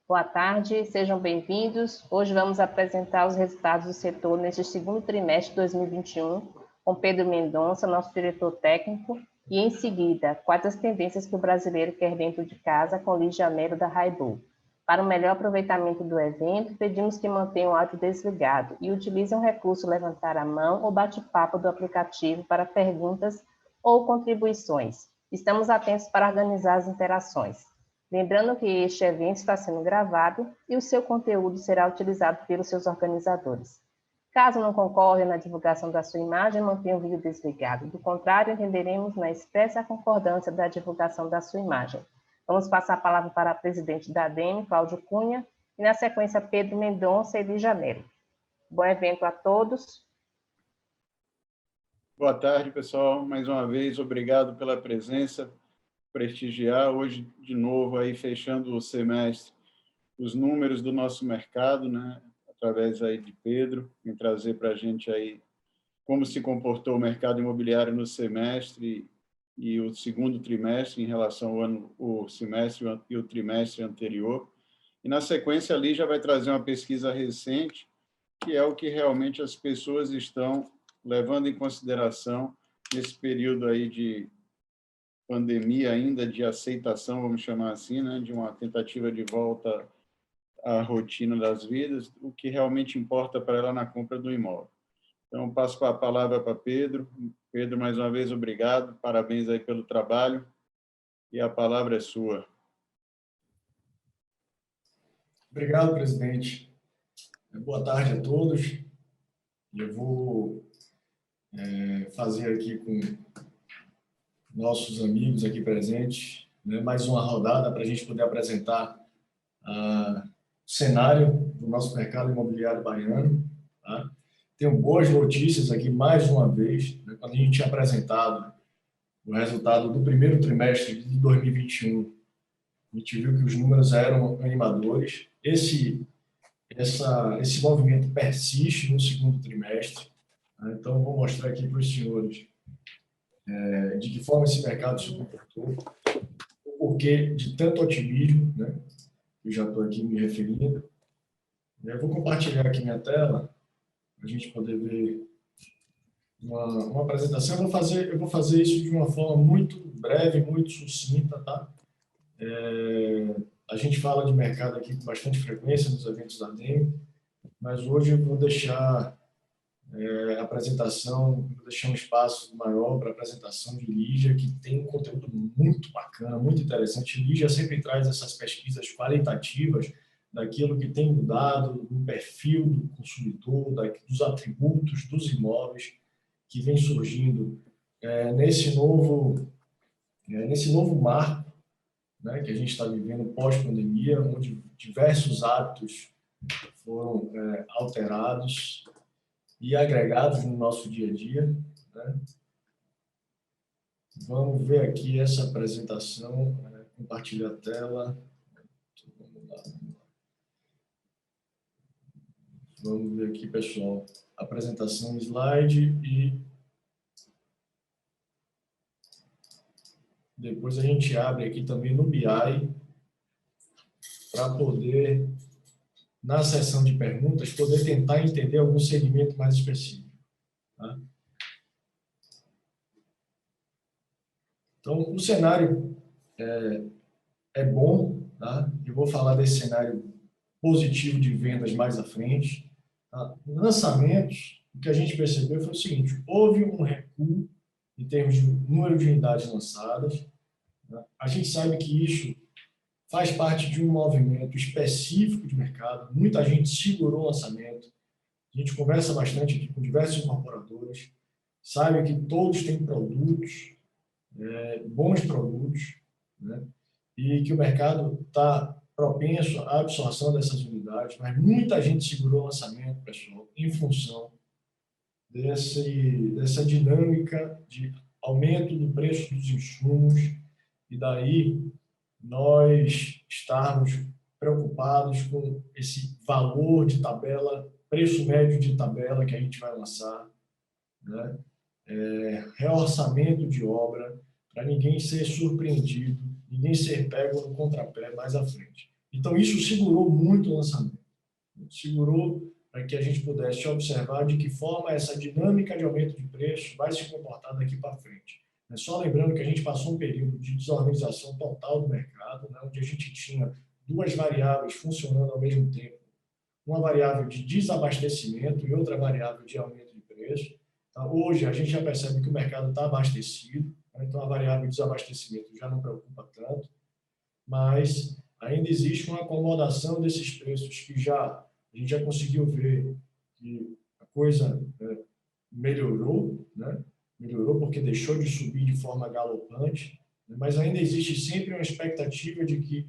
Boa tarde, sejam bem-vindos. Hoje vamos apresentar os resultados do setor neste segundo trimestre de 2021, com Pedro Mendonça, nosso diretor técnico, e em seguida, quais as tendências que o brasileiro quer dentro de casa, com Lígia Mello da Raibu. Para o melhor aproveitamento do evento, pedimos que mantenham o áudio desligado e utilizem o recurso levantar a mão ou bate-papo do aplicativo para perguntas ou contribuições. Estamos atentos para organizar as interações. Lembrando que este evento está sendo gravado e o seu conteúdo será utilizado pelos seus organizadores. Caso não concorra na divulgação da sua imagem, mantenha o vídeo desligado. Do contrário, entenderemos na expressa concordância da divulgação da sua imagem. Vamos passar a palavra para a presidente da ADEME, Cláudio Cunha, e na sequência Pedro Mendonça e Lígia Mello. Bom evento a todos. Boa tarde, pessoal. Mais uma vez, obrigado pela presença. Prestigiar hoje, de novo, aí fechando o semestre, os números do nosso mercado, né? Através aí de Pedro, em trazer para a gente aí como se comportou o mercado imobiliário no semestre e o segundo trimestre em relação ao semestre e o trimestre anterior. E, na sequência, ali já vai trazer uma pesquisa recente, que é o que realmente as pessoas estão levando em consideração nesse período aí de pandemia ainda, de aceitação, vamos chamar assim, né, de uma tentativa de volta à rotina das vidas, o que realmente importa para ela na compra do imóvel. Então, passo a palavra para Pedro. Pedro, mais uma vez, obrigado, parabéns aí pelo trabalho, e a palavra é sua. Obrigado, presidente. Boa tarde a todos. Eu vou fazer aqui com nossos amigos aqui presentes, né, mais uma rodada para a gente poder apresentar o cenário do nosso mercado imobiliário baiano. Tá? Tenho boas notícias aqui, mais uma vez, né, quando a gente tinha apresentado o resultado do primeiro trimestre de 2021, a gente viu que os números eram animadores. Esse movimento persiste no segundo trimestre. Tá? Então, vou mostrar aqui para os senhores de que forma esse mercado se comportou, o porquê de tanto otimismo, né? Eu já estou aqui me referindo. Eu vou compartilhar aqui minha tela para a gente poder ver uma apresentação. Eu vou fazer isso de uma forma muito breve, muito sucinta, tá? A gente fala de mercado aqui com bastante frequência nos eventos da ADEME, mas hoje eu vou deixar a apresentação, vou deixar um espaço maior para a apresentação de Lígia, que tem um conteúdo muito bacana, muito interessante. Lígia sempre traz essas pesquisas qualitativas daquilo que tem mudado no perfil do consumidor, dos atributos dos imóveis que vem surgindo nesse novo marco, né, que a gente está vivendo pós-pandemia, onde diversos hábitos foram alterados e agregados no nosso dia a dia. Né? Vamos ver aqui essa apresentação, compartilhar a tela. Vamos ver aqui, pessoal, apresentação, slide, e depois a gente abre aqui também no BI para poder, na seção de perguntas, poder tentar entender algum segmento mais específico. Tá? Então, o cenário é bom. Tá? Eu vou falar desse cenário positivo de vendas mais à frente. Tá? Lançamentos, o que a gente percebeu foi o seguinte: houve um recuo em termos de número de unidades lançadas. Tá? A gente sabe que isso faz parte de um movimento específico de mercado, muita gente segurou o lançamento, a gente conversa bastante aqui com diversos incorporadores, sabe que todos têm produtos, bons produtos, né? E que o mercado está propenso à absorção dessas unidades, mas muita gente segurou o lançamento, pessoal, em função dessa dinâmica de aumento do preço dos insumos, e daí nós estarmos preocupados com esse valor de tabela, preço médio de tabela que a gente vai lançar, né? Reorçamento de obra, para ninguém ser surpreendido, ninguém ser pego no contrapé mais à frente. Então, isso segurou muito o lançamento. Segurou para que a gente pudesse observar de que forma essa dinâmica de aumento de preço vai se comportar daqui para frente. Só lembrando que a gente passou um período de desorganização total do mercado, né, onde a gente tinha duas variáveis funcionando ao mesmo tempo. Uma variável de desabastecimento e outra variável de aumento de preço. Então, hoje, a gente já percebe que o mercado está abastecido, né, então a variável de desabastecimento já não preocupa tanto, mas ainda existe uma acomodação desses preços que a gente já conseguiu ver que a coisa melhorou, né? Melhorou porque deixou de subir de forma galopante, né? Mas ainda existe sempre uma expectativa de que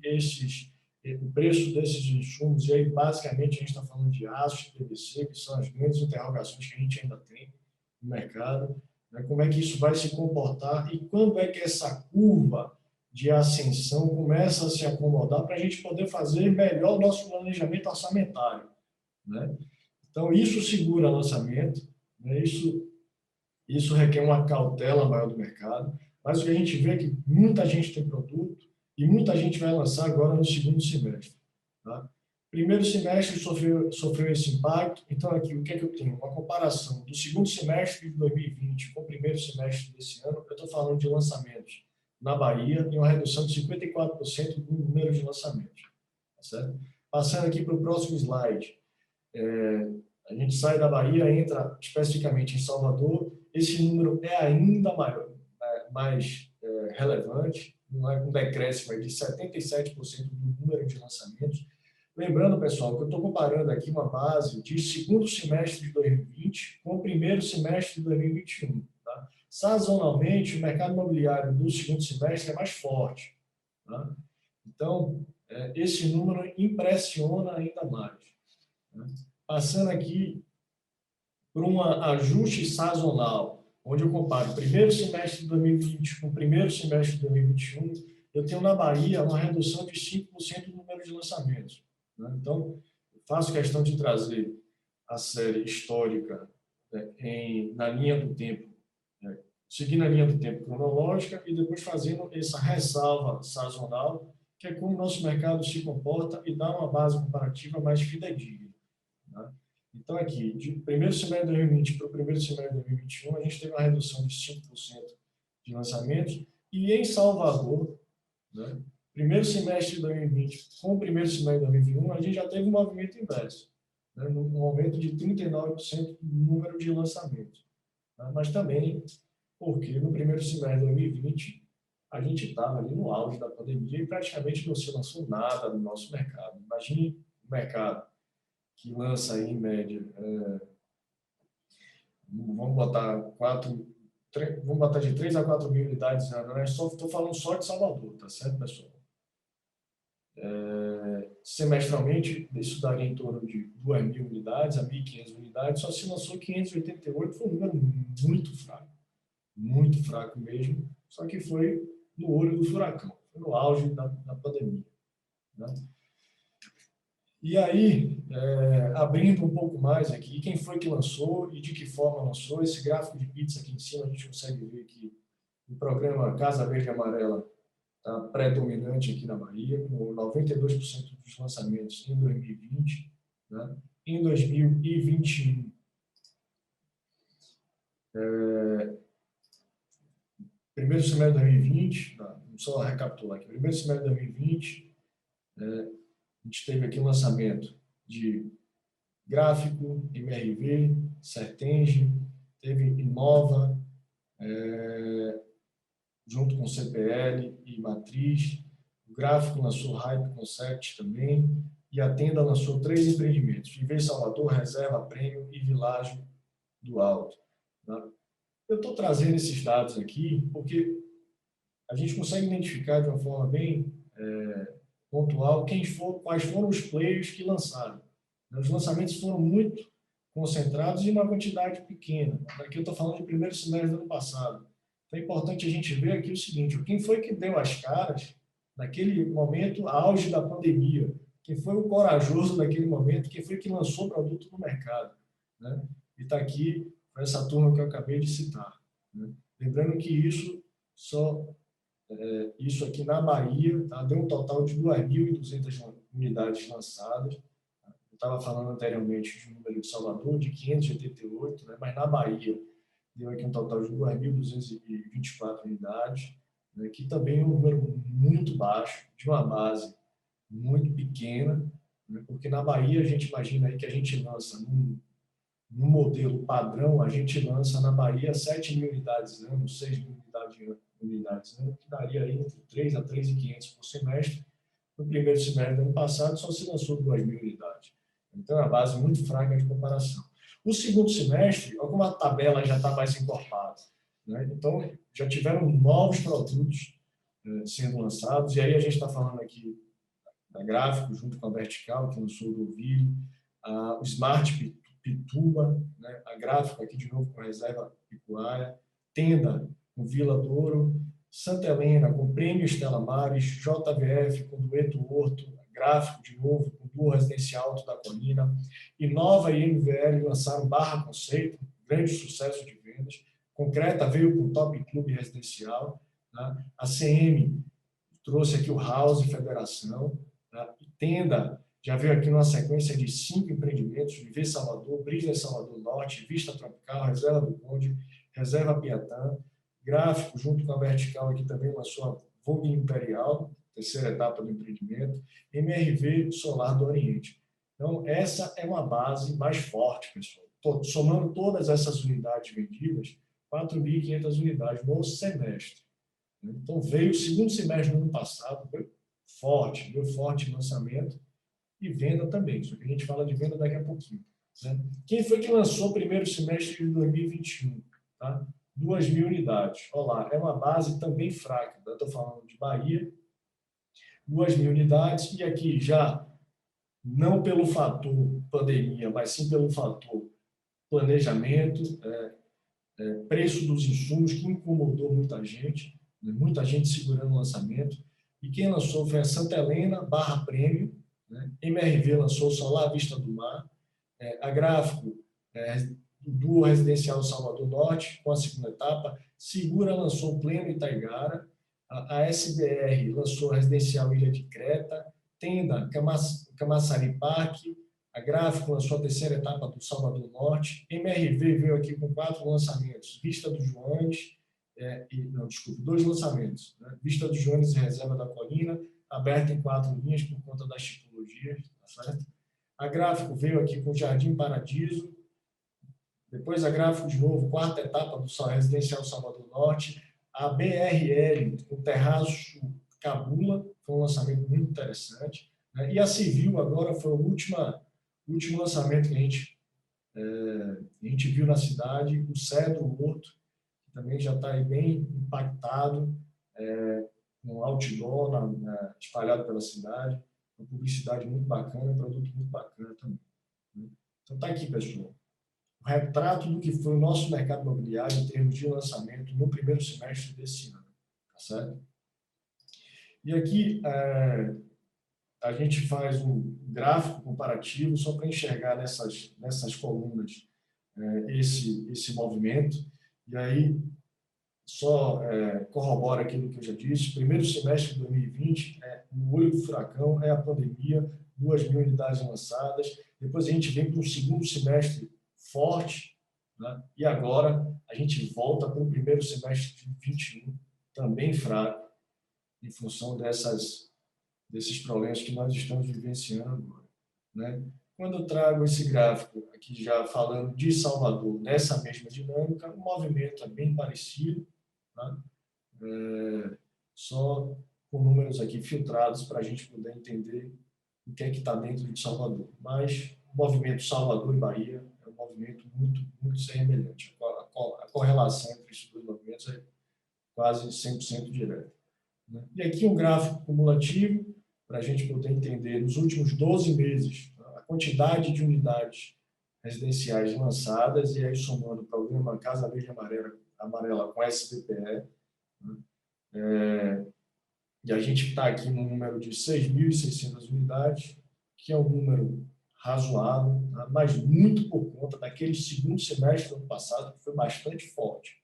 o preço desses insumos, e aí basicamente a gente está falando de aço, PVC, que são as grandes interrogações que a gente ainda tem no mercado, né? Como é que isso vai se comportar e quando é que essa curva de ascensão começa a se acomodar para a gente poder fazer melhor o nosso planejamento orçamentário, né? Então, isso segura lançamento, né? Isso requer uma cautela maior do mercado, mas o que a gente vê é que muita gente tem produto e muita gente vai lançar agora no segundo semestre, tá? Primeiro semestre sofreu esse impacto, então aqui o que é que eu tenho? Uma comparação do segundo semestre de 2020 com o primeiro semestre desse ano, eu estou falando de lançamentos na Bahia e uma redução de 54% do número de lançamentos, tá certo? Passando aqui para o próximo slide, a gente sai da Bahia, entra especificamente em Salvador, esse número é ainda maior, mais relevante, um decréscimo de 77% do número de lançamentos. Lembrando, pessoal, que eu estou comparando aqui uma base de segundo semestre de 2020 com o primeiro semestre de 2021. Tá? Sazonalmente, o mercado imobiliário do segundo semestre é mais forte. Tá? Então, esse número impressiona ainda mais. Tá? Passando aqui por um ajuste sazonal, onde eu comparo o primeiro semestre de 2020 com o primeiro semestre de 2021, eu tenho na Bahia uma redução de 5% do número de lançamentos. Né? Então, faço questão de trazer a série histórica na linha do tempo, seguindo a linha do tempo cronológica e depois fazendo essa ressalva sazonal, que é como o nosso mercado se comporta e dá uma base comparativa mais fidedigna. Né? Então, aqui, de primeiro semestre de 2020 para o primeiro semestre de 2021, a gente teve uma redução de 5% de lançamentos. E em Salvador, né, primeiro semestre de 2020 com o primeiro semestre de 2021, a gente já teve um movimento inverso, né, um aumento de 39% do número de lançamentos. Né, mas também porque no primeiro semestre de 2020, a gente estava ali no auge da pandemia e praticamente não se lançou nada no nosso mercado. Imagine o mercado que lança aí, em média, vamos botar de 3 a 4 mil unidades, né? Estou falando só de Salvador, tá certo, pessoal? Semestralmente, isso daria em torno de 2.000 unidades a 1.500 unidades, só se lançou 588, foi um número muito fraco mesmo, só que foi no olho do furacão, foi no auge da pandemia, né? E aí, abrindo um pouco mais aqui, quem foi que lançou e de que forma lançou, esse gráfico de pizza aqui em cima, a gente consegue ver que o programa Casa Verde e Amarela está predominante aqui na Bahia, com 92% dos lançamentos em 2020, né? Em 2021, primeiro semestre de 2020, vamos só recapitular aqui, primeiro semestre de 2020, a gente teve aqui o lançamento de Gráfico, MRV, Sertenge, teve Inova, junto com CPL e Matriz, o Gráfico lançou Hype Concept também, e a Tenda lançou 3 empreendimentos: Viver Salvador, Reserva Prêmio e Világio do Alto. Tá? Eu estou trazendo esses dados aqui porque a gente consegue identificar de uma forma bem pontual quais foram os players que lançaram. Os lançamentos foram muito concentrados em uma quantidade pequena. Aqui eu estou falando de primeiro semestre do ano passado. Então é importante a gente ver aqui o seguinte: quem foi que deu as caras naquele momento, auge da pandemia? Quem foi o corajoso naquele momento? Quem foi que lançou produto no mercado? Né? E está aqui essa turma que eu acabei de citar. Né? Lembrando que isso aqui na Bahia, tá? Deu um total de 2.200 unidades lançadas. Eu estava falando anteriormente de um número de Salvador, de 588, né? Mas na Bahia deu aqui um total de 2.224 unidades, né? Que também é um número muito baixo, de uma base muito pequena, né? Porque na Bahia a gente imagina aí que a gente lança no modelo padrão, a gente lança na Bahia 7.000 unidades ano, 6.000 unidades ano, que daria aí entre 3 a 3.500 por semestre. No primeiro semestre do ano passado, só se lançou 2.000 unidades. Então, é uma base muito fraca de comparação. O segundo semestre, alguma tabela já está mais encorpada, né? Então, já tiveram novos produtos sendo lançados, e aí a gente está falando aqui da Gráfico, junto com a Vertical, que lançou o Dovilho, o Smart Pituba, né? A Gráfico aqui de novo com a Reserva Picuária, Tenda com Vila Douro, Santa Helena com Prêmio Estela Mares, JVF com Dueto Horto, Gráfico de novo com Duo Residencial Alto da Colina, Inova e MVL lançaram Barra Conceito, grande sucesso de vendas. Concreta veio com Top Clube Residencial, né? A CM trouxe aqui o House Federação, né? Tenda já veio aqui numa sequência de 5 empreendimentos: Viver Salvador, Brisa Salvador Norte, Vista Tropical, Reserva do Conde, Reserva Piatã. Gráfico, junto com a Vertical, aqui também lançou a Vogue Imperial, terceira etapa do empreendimento, MRV Solar do Oriente. Então, essa é uma base mais forte, pessoal. Somando todas essas unidades vendidas, 4.500 unidades no semestre. Então, veio o segundo semestre do ano passado, veio forte em lançamento e venda também. Só que a gente fala de venda daqui a pouquinho. Né? Quem foi que lançou o primeiro semestre de 2021? Tá? 2.000 unidades. Olha lá, é uma base também fraca. Eu estou falando de Bahia, 2.000 unidades, e aqui já, não pelo fator pandemia, mas sim pelo fator planejamento, preço dos insumos, que incomodou muita gente, né? Muita gente segurando o lançamento. E quem lançou foi a Santa Helena, Barra Prêmio, né? MRV lançou Solar Vista do Mar, a Gráfico, do Duo Residencial Salvador Norte, com a segunda etapa. Segura lançou Pleno Itaigara. A SBR lançou Residencial Ilha de Creta. Tenda, Camaçari Parque. A Gráfico lançou a terceira etapa do Salvador Norte. MRV veio aqui com 4 lançamentos: Vista dos Joanes, 2 lançamentos, né? Vista dos Joanes e Reserva da Colina, aberta em 4 linhas por conta das tipologias, tá certo? A Gráfico veio aqui com Jardim Paradiso. Depois a Gráfico de novo, 4ª etapa do Residencial Salvador Norte. A BRL, com Terraço Cabula, foi um lançamento muito interessante, né? E a Civil agora foi o último lançamento que a gente viu na cidade, o Cedro Horto, que também já está aí bem impactado, um outdoor espalhado pela cidade, uma publicidade muito bacana, um produto muito bacana também. Então está aqui, pessoal, o retrato do que foi o nosso mercado imobiliário em termos de lançamento no primeiro semestre desse ano, tá certo? E aqui a gente faz um gráfico comparativo só para enxergar nessas colunas esse movimento, e aí só corrobora aquilo que eu já disse. Primeiro semestre de 2020, no olho do furacão, é a pandemia, 2.000 unidades lançadas. Depois a gente vem para um segundo semestre forte, né? E agora a gente volta para o primeiro semestre de 2021, também fraco, em função desses problemas que nós estamos vivenciando agora, né? Quando eu trago esse gráfico aqui já falando de Salvador, nessa mesma dinâmica, o movimento é bem parecido, tá? Só com números aqui filtrados para a gente poder entender o que é que está dentro de Salvador. Mas o movimento Salvador e Bahia é um movimento muito, muito semelhante. A correlação entre esses dois movimentos é quase 100% direta. E aqui um gráfico cumulativo para a gente poder entender, nos últimos 12 meses, a quantidade de unidades residenciais lançadas, e aí somando o programa Casa Verde Amarela com SBPE. E a gente está aqui no número de 6.600 unidades, que é um número razoável, mas muito por conta daquele segundo semestre do ano passado, que foi bastante forte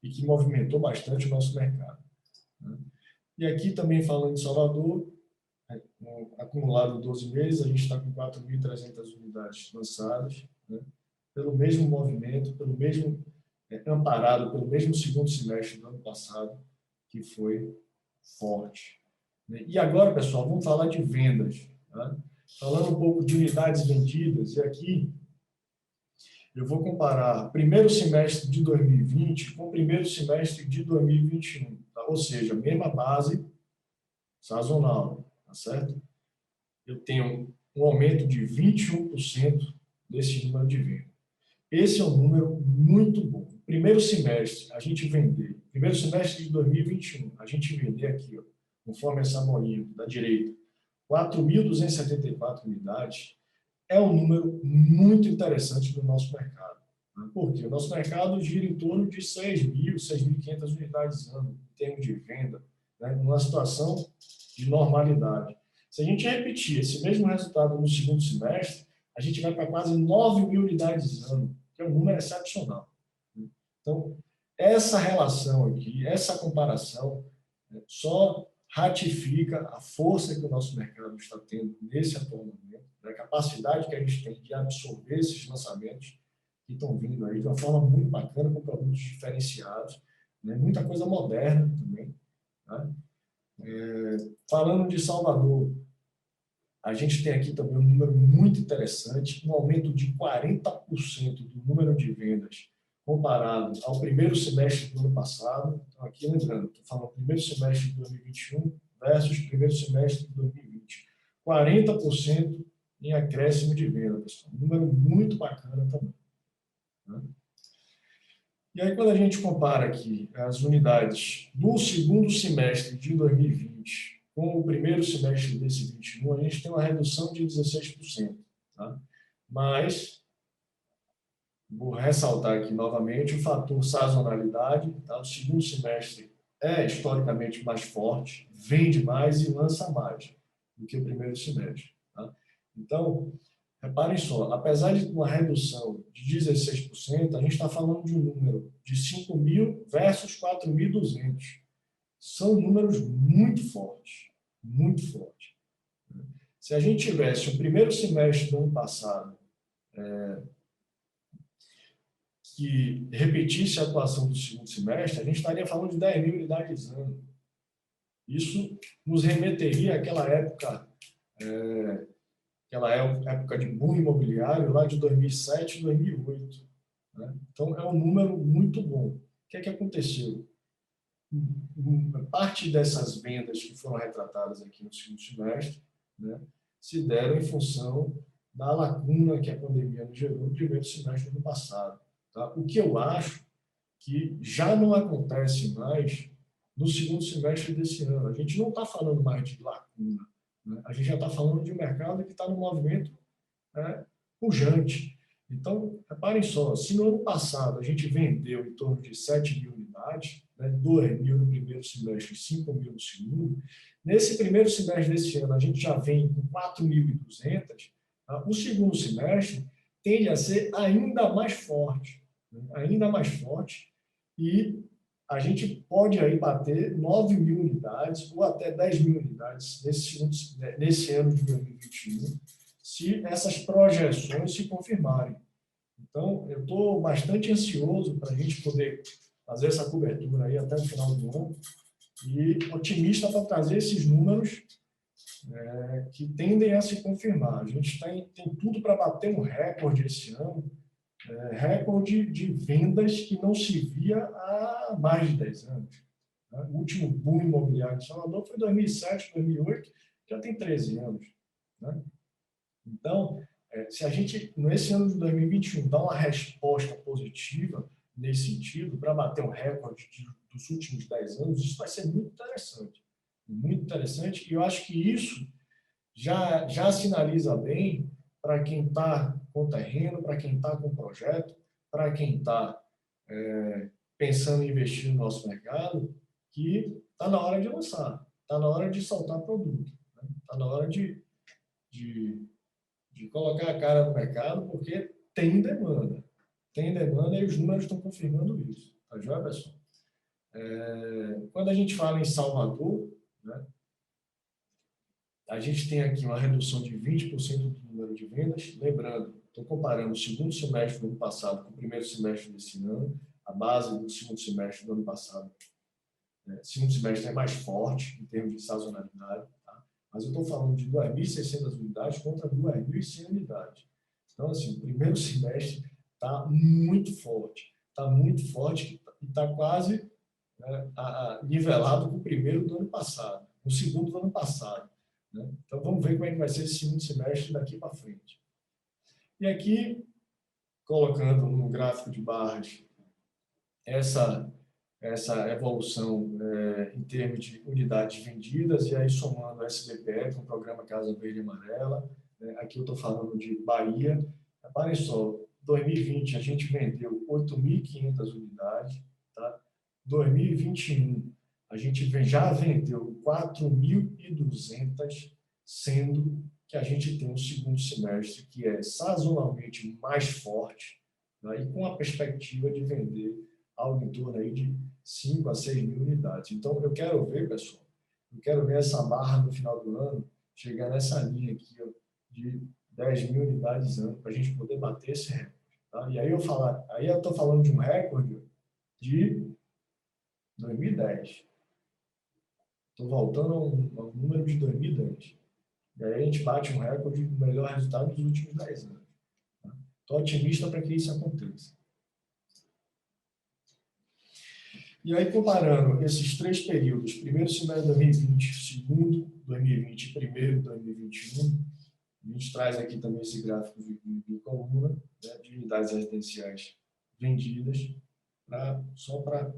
e que movimentou bastante o nosso mercado. E aqui também falando de Salvador, no acumulado de 12 meses, a gente está com 4.300 unidades lançadas, pelo mesmo movimento, amparado pelo mesmo segundo semestre do ano passado, que foi forte. E agora, pessoal, vamos falar de vendas. Falando um pouco de unidades vendidas, e aqui eu vou comparar primeiro semestre de 2020 com o primeiro semestre de 2021. Tá? Ou seja, mesma base sazonal, tá certo? Eu tenho um aumento de 21% desse número de venda. Esse é um número muito bom. Primeiro semestre, a gente vender, primeiro semestre de 2021, a gente vender aqui, ó, conforme essa bolinha da direita, 4.274 unidades, é um número muito interessante do nosso mercado. Porque o nosso mercado gira em torno de 6.000, 6.500 unidades ano, em termos de venda, numa situação de normalidade. Se a gente repetir esse mesmo resultado no segundo semestre, a gente vai para quase 9.000 unidades ano, que é um número excepcional. Então, essa relação aqui, essa comparação, só ratifica a força que o nosso mercado está tendo nesse atual momento, a capacidade que a gente tem de absorver esses lançamentos que estão vindo aí de uma forma muito bacana, com produtos diferenciados, muita coisa moderna também. Falando de Salvador, a gente tem aqui também um número muito interessante, um aumento de 40% do número de vendas comparado ao primeiro semestre do ano passado. Então, aqui lembrando, estou falando primeiro semestre de 2021 versus primeiro semestre de 2020. 40% em acréscimo de venda, pessoal. Um número muito bacana também. E aí, quando a gente compara aqui as unidades do segundo semestre de 2020 com o primeiro semestre desse 21, a gente tem uma redução de 16%. Tá? Mas vou ressaltar aqui novamente o fator sazonalidade. Tá? O segundo semestre é historicamente mais forte, vende mais e lança mais do que o primeiro semestre. Tá? Então, reparem só, apesar de uma redução de 16%, a gente está falando de um número de 5.000 versus 4.200. São números muito fortes, muito fortes. Se a gente tivesse o primeiro semestre do ano passado que repetisse a atuação do segundo semestre, a gente estaria falando de 10.000 unidades ano. Isso nos remeteria àquela época de boom imobiliário lá de 2007 e 2008. Então, é um número muito bom. O que é que aconteceu? Parte dessas vendas que foram retratadas aqui no segundo semestre se deram em função da lacuna que a pandemia nos gerou no primeiro semestre do ano passado. Tá? O que eu acho que já não acontece mais no segundo semestre desse ano. A gente não está falando mais de lacuna. A gente já está falando de um mercado que está num movimento pujante. Então, reparem só, se no ano passado a gente vendeu em torno de 7.000 unidades, 2.000 no primeiro semestre e 5.000 no segundo, nesse primeiro semestre desse ano a gente já vem com 4.200, o segundo semestre tende a ser ainda mais forte, e a gente pode aí bater 9.000 unidades ou até 10.000 unidades nesse ano de 2021, se essas projeções se confirmarem. Então, eu estou bastante ansioso para a gente poder fazer essa cobertura aí até o final do ano e otimista para trazer esses números que tendem a se confirmar. A gente tem tudo para bater um recorde esse ano, recorde de vendas que não se via há mais de 10 anos. Né? O último boom imobiliário de Salvador foi 2007, 2008, já tem 13 anos. Né? Então, se a gente, nesse ano de 2021, dá uma resposta positiva nesse sentido, para bater um recorde dos últimos 10 anos, isso vai ser muito interessante. Muito interessante, e eu acho que isso já sinaliza bem para quem está com terreno, para quem está com projeto, para quem está pensando em investir no nosso mercado, que está na hora de lançar, está na hora de soltar produto, está na hora de colocar a cara no mercado, porque tem demanda. Tem demanda e os números estão confirmando isso. Tá joia, pessoal? Quando a gente fala em Salvador, né, a gente tem aqui uma redução de 20% do número de vendas. Lembrando, estou comparando o segundo semestre do ano passado com o primeiro semestre desse ano. A base do segundo semestre do ano passado, segundo semestre é mais forte em termos de sazonalidade. Tá? Mas eu estou falando de 2.600 unidades contra 2.100 unidades. Então, assim, o primeiro semestre está muito forte. Está muito forte e está quase nivelado com o primeiro do ano passado, o segundo do ano passado. Né? Então, vamos ver como é que vai ser esse segundo semestre daqui para frente. E aqui, colocando no gráfico de barras essa evolução em termos de unidades vendidas, e aí somando o SBPE com o programa Casa Verde e Amarela. Aqui eu estou falando de Bahia. Reparem só, 2020 a gente vendeu 8.500 unidades, tá? 2021 a gente já vendeu 4.200, sendo que a gente tem um segundo semestre que é sazonalmente mais forte, né? E com a perspectiva de vender algo em torno aí de 5 a 6 mil unidades. Então, eu quero ver, pessoal, eu quero ver essa barra no final do ano chegar nessa linha aqui, ó, de 10 mil unidades ano, para a gente poder bater esse recorde. Tá? E aí eu estou falando de um recorde de 2010. Estou voltando ao número de 2010. E aí a gente bate um recorde do melhor resultado dos últimos 10 anos. Estou otimista para que isso aconteça. E aí, comparando esses três períodos, primeiro semestre de 2020, segundo 2020 e primeiro 2021, a gente traz aqui também esse gráfico de coluna, né, de unidades residenciais vendidas, só para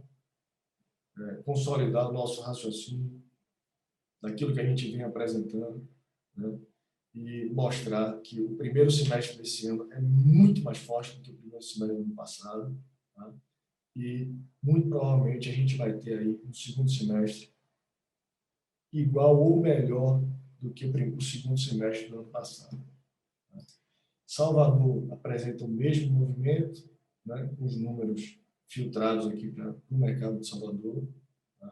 consolidar o nosso raciocínio daquilo que a gente vem apresentando, né, e mostrar que o primeiro semestre desse ano é muito mais forte do que o primeiro semestre do ano passado, tá? E muito provavelmente a gente vai ter aí um segundo semestre igual ou melhor do que o segundo semestre do ano passado. Salvador apresenta o mesmo movimento, né, com os números filtrados aqui para o mercado de Salvador. Tá?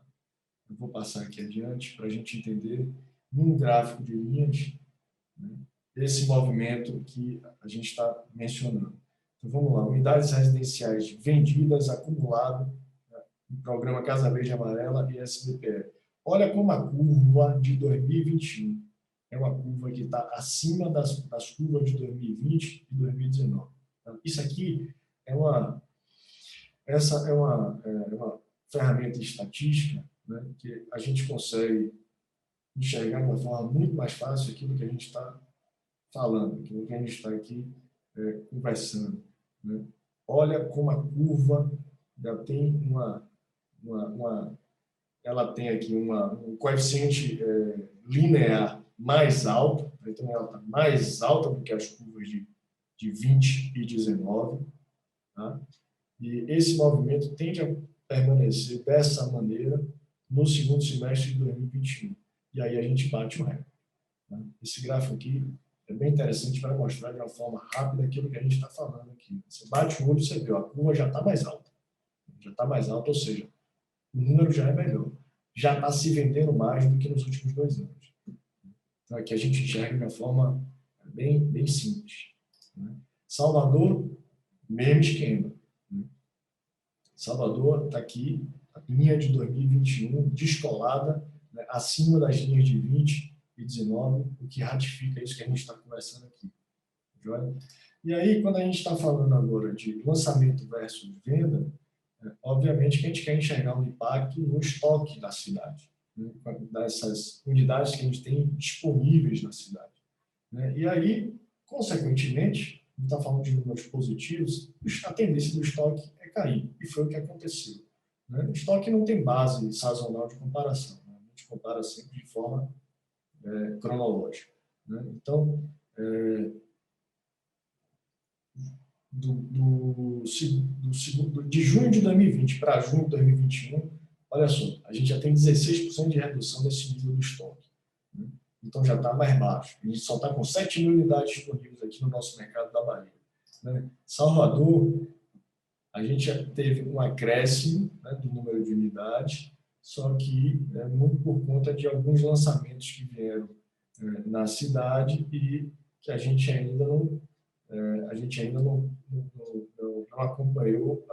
Eu vou passar aqui adiante para a gente entender, num gráfico de linhas, né, esse movimento que a gente está mencionando. Então, vamos lá. Unidades residenciais vendidas, acumulado, né, no programa Casa Verde e Amarela e SBPE. Olha como a curva de 2021 é uma curva que está acima das curvas de 2020 e 2019. Isso aqui essa é uma ferramenta estatística, né, que a gente consegue enxergar de uma forma muito mais fácil aquilo que a gente está falando, aquilo que a gente está aqui conversando. Né? Olha como a curva já tem ela tem aqui um coeficiente linear mais alto, então ela está mais alta do que as curvas de 20 e 19. Tá? E esse movimento tende a permanecer dessa maneira no segundo semestre de 2021. E aí a gente bate o recorde. Tá? Esse gráfico aqui é bem interessante para mostrar de uma forma rápida aquilo que a gente está falando aqui. Você bate o olho e você vê, a curva já está mais alta. Já está mais alta, ou seja, o número já é melhor. Já está se vendendo mais do que nos últimos 2 anos. Então, aqui a gente enxerga de uma forma bem simples. Né? Salvador, mesmo esquema. Né? Salvador está aqui, a linha de 2021, descolada, né, acima das linhas de 20 e 19, o que ratifica isso que a gente está conversando aqui. Joia? E aí, quando a gente está falando agora de lançamento versus venda, obviamente que a gente quer enxergar um impacto no estoque da cidade, né, dessas unidades que a gente tem disponíveis na cidade, né? E aí, consequentemente, a gente está falando de números positivos, a tendência do estoque é cair, e foi o que aconteceu, né? O estoque não tem base sazonal de comparação, né? A gente compara sempre de forma cronológica, né? Então, de junho de 2020 para junho de 2021, olha só, a gente já tem 16% de redução desse nível do estoque, né? Então já está mais baixo. A gente só está com 7 mil unidades disponíveis aqui no nosso mercado da Bahia, né? Salvador, a gente já teve um acréscimo, né, do número de unidades, só que muito por conta de alguns lançamentos que vieram na cidade e que a gente ainda não acompanhou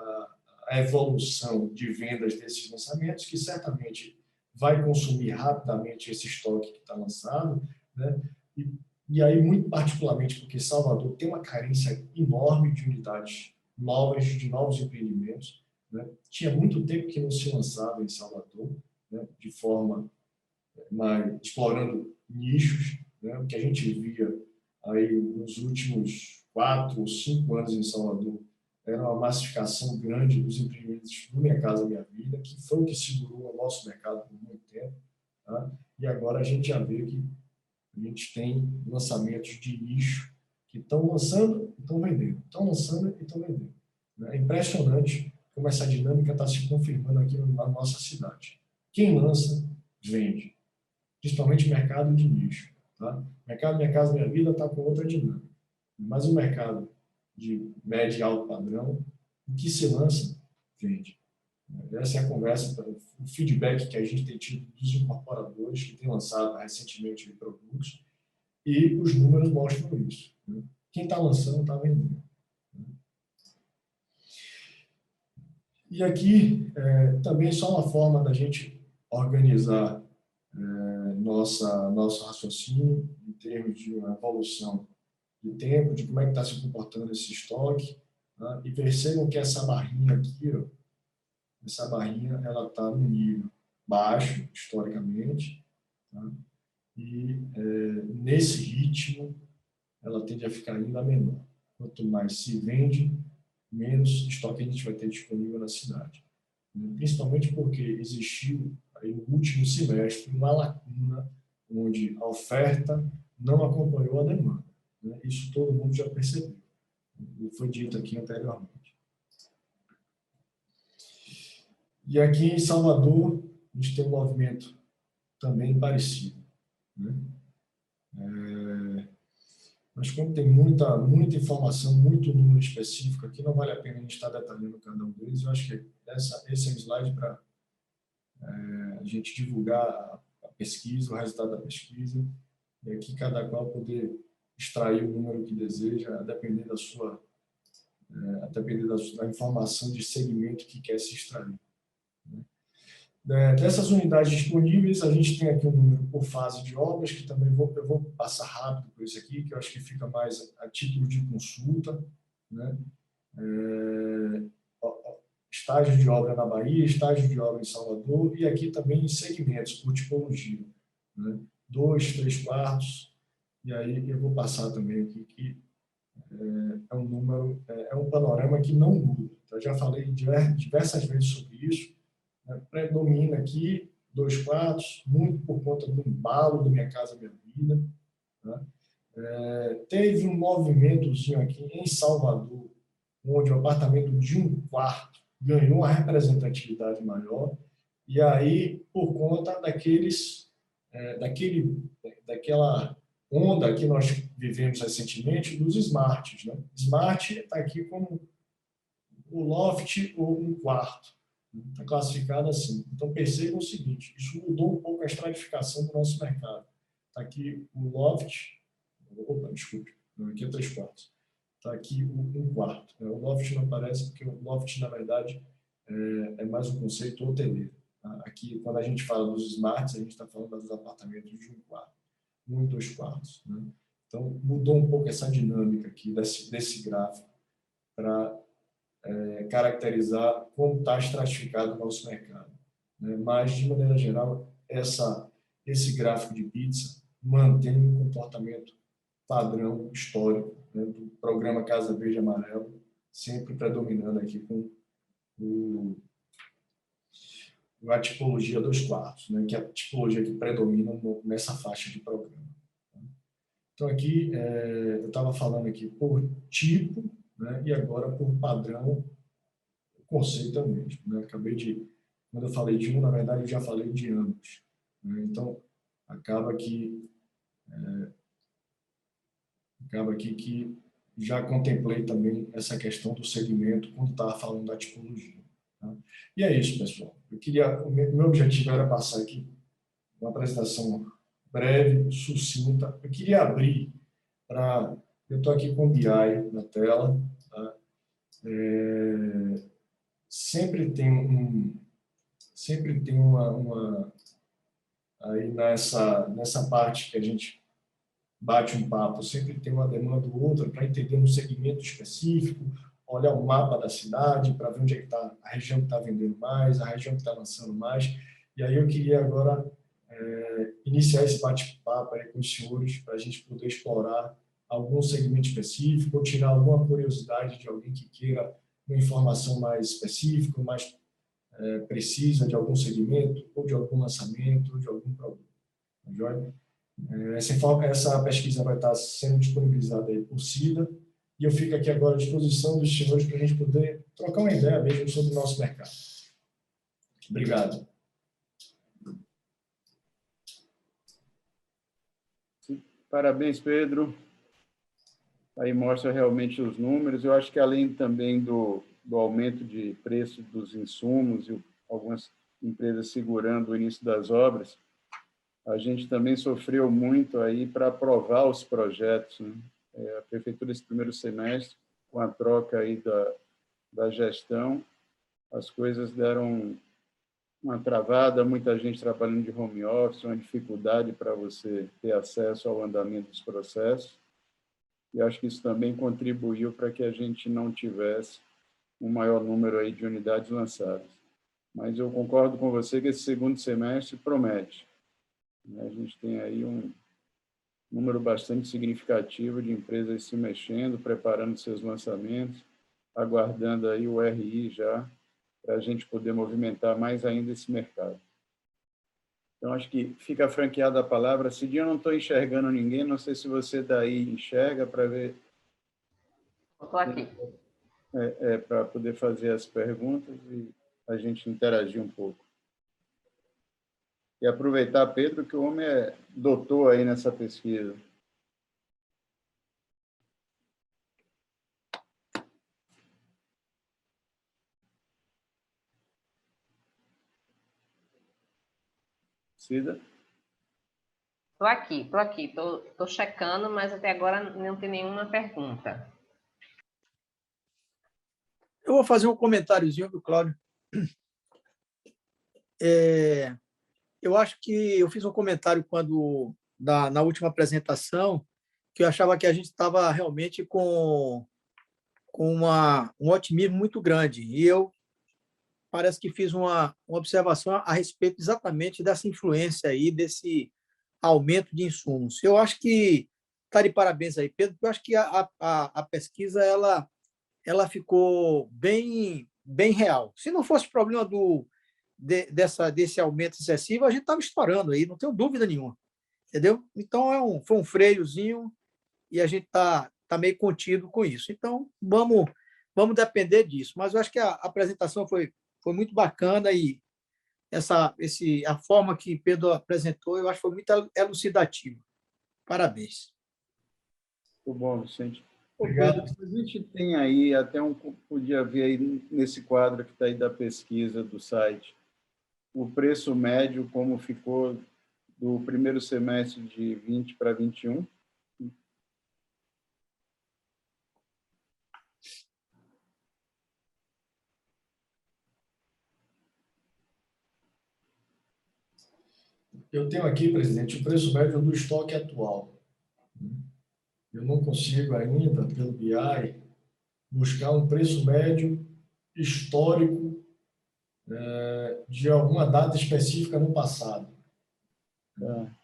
a evolução de vendas desses lançamentos, que certamente vai consumir rapidamente esse estoque que está lançado, né? E aí, muito particularmente, porque Salvador tem uma carência enorme de unidades novas, de novos empreendimentos, né? Tinha muito tempo que não se lançava em Salvador, né, de forma mais explorando nichos, né? O que a gente via aí nos últimos 4 ou 5 anos em Salvador era uma massificação grande dos empreendimentos do Minha Casa Minha Vida, que foi o que segurou o nosso mercado por muito tempo, tá? E agora a gente já vê que a gente tem lançamentos de nicho que estão lançando e estão vendendo, estão lançando e estão vendendo. É impressionante como essa dinâmica está se confirmando aqui na nossa cidade. Quem lança, vende, principalmente mercado de nicho, tá? O mercado Minha Casa Minha Vida está com outra dinâmica, mas o mercado de médio e alto padrão, o que se lança, vende. Essa é a conversa, o feedback que a gente tem tido dos incorporadores que têm lançado recentemente produtos, e os números mostram isso, né? Quem está lançando está vendendo. E aqui também só uma forma da gente organizar nosso raciocínio em termos de uma evolução de tempo, de como é que está se comportando esse estoque, tá? E percebam que essa barrinha aqui, ó, essa barrinha, ela está no nível baixo, historicamente, tá? E nesse ritmo, ela tende a ficar ainda menor. Quanto mais se vende, menos estoque a gente vai ter disponível na cidade. Principalmente porque existiu aí no último semestre uma lacuna onde a oferta não acompanhou a demanda, né? Isso todo mundo já percebeu, e foi dito aqui anteriormente. E aqui em Salvador, a gente tem um movimento também parecido, né? Mas como tem muita informação, muito número específico aqui, não vale a pena a gente estar detalhando cada um deles. Eu acho que esse é um slide para a gente divulgar a pesquisa, o resultado da pesquisa, e aqui cada qual poder extrair o número que deseja, a depender da informação de segmento que quer se extrair, né? Dessas unidades disponíveis, a gente tem aqui um número por fase de obras, que também eu vou passar rápido por isso aqui, que eu acho que fica mais a título de consulta, né? Estágio de obra na Bahia, estágio de obra em Salvador, e aqui também em segmentos, por tipologia, né? 2, 3 quartos, e aí eu vou passar também aqui que é um número, é um panorama que não muda. Eu já falei diversas vezes sobre isso, né? Predomina aqui 2 quartos, muito por conta do embalo do Minha Casa Minha Vida, né? Teve um movimentozinho aqui em Salvador, onde o apartamento de 1 quarto ganhou uma representatividade maior, e aí, por conta daquela onda que nós vivemos recentemente dos smarts, né? Smart está aqui como o loft ou 1 quarto, está classificado assim. Então, percebam o seguinte, isso mudou um pouco a estratificação do nosso mercado. Está aqui o loft, desculpe, aqui é 3 quartos. Está aqui o 1 quarto. O loft não aparece porque o loft, na verdade, é mais um conceito hoteleiro. Aqui, quando a gente fala dos smarts, a gente está falando dos apartamentos de 1 quarto, 1 e 2 quartos, né? Então, mudou um pouco essa dinâmica aqui desse gráfico para caracterizar como está estratificado o nosso mercado, né? Mas, de maneira geral, esse gráfico de pizza mantém um comportamento padrão histórico, né, do programa Casa Verde e Amarelo, sempre predominando aqui com a tipologia 2/4, né, que é a tipologia que predomina nessa faixa de programa. Então, aqui, eu estava falando aqui por tipo, né, e agora por padrão, o conceito é o mesmo. Né? Quando eu falei de um, na verdade, eu já falei de ambos. Né? Então, acaba aqui que já contemplei também essa questão do segmento quando estava falando da tipologia. Tá? E é isso, pessoal. O meu objetivo era passar aqui uma apresentação breve, sucinta. Eu queria abrir para... Eu estou aqui com o BI na tela. Tá? Sempre tem uma aí nessa parte que a gente bate um papo, sempre tem uma demanda ou outra para entender um segmento específico, olhar o mapa da cidade para ver onde é que está a região que está vendendo mais, a região que está lançando mais. E aí eu queria agora iniciar esse bate-papo aí com os senhores para a gente poder explorar algum segmento específico ou tirar alguma curiosidade de alguém que queira uma informação mais específica, mais precisa de algum segmento ou de algum lançamento ou de algum produto. Tá joia? Essa pesquisa vai estar sendo disponibilizada aí por Cida e eu fico aqui agora à disposição dos senhores para a gente poder trocar uma ideia mesmo sobre o nosso mercado. Obrigado. Parabéns, Pedro. Aí mostra realmente os números. Eu acho que além também do aumento de preço dos insumos e algumas empresas segurando o início das obras, a gente também sofreu muito aí para aprovar os projetos, né? A prefeitura, esse primeiro semestre, com a troca aí da gestão, as coisas deram uma travada, muita gente trabalhando de home office, uma dificuldade para você ter acesso ao andamento dos processos. E acho que isso também contribuiu para que a gente não tivesse um maior número aí de unidades lançadas. Mas eu concordo com você que esse segundo semestre promete. A gente tem aí um número bastante significativo de empresas se mexendo, preparando seus lançamentos, aguardando aí o RI já, para a gente poder movimentar mais ainda esse mercado. Então, acho que fica franqueada a palavra. Cidinha, eu não estou enxergando ninguém, não sei se você daí enxerga para ver... Estou aqui. Para poder fazer as perguntas e a gente interagir um pouco. E aproveitar, Pedro, que o homem é doutor aí nessa pesquisa. Cida? Estou aqui. Estou checando, mas até agora não tem nenhuma pergunta. Eu vou fazer um comentáriozinho do Cláudio. Eu acho que eu fiz um comentário na última apresentação, que eu achava que a gente estava realmente com um otimismo muito grande. E eu parece que fiz uma observação a respeito exatamente dessa influência aí, desse aumento de insumos. Eu acho que está de parabéns aí, Pedro, porque eu acho que a pesquisa ela ficou bem real. Se não fosse problema desse aumento excessivo, a gente estava estourando aí, não tenho dúvida nenhuma. Entendeu? Então, foi um freiozinho e a gente está meio contido com isso. Então, vamos depender disso. Mas eu acho que a apresentação foi muito bacana e a forma que Pedro apresentou, eu acho que foi muito elucidativa. Parabéns. Muito bom, Vicente. Obrigado. Pedro, a gente tem aí, podia ver aí nesse quadro que está aí da pesquisa do site, o preço médio, como ficou do primeiro semestre de 20 para 21. Eu tenho aqui, presidente, o preço médio do estoque atual. Eu não consigo ainda, pelo BI, buscar um preço médio histórico de alguma data específica no passado. Tá.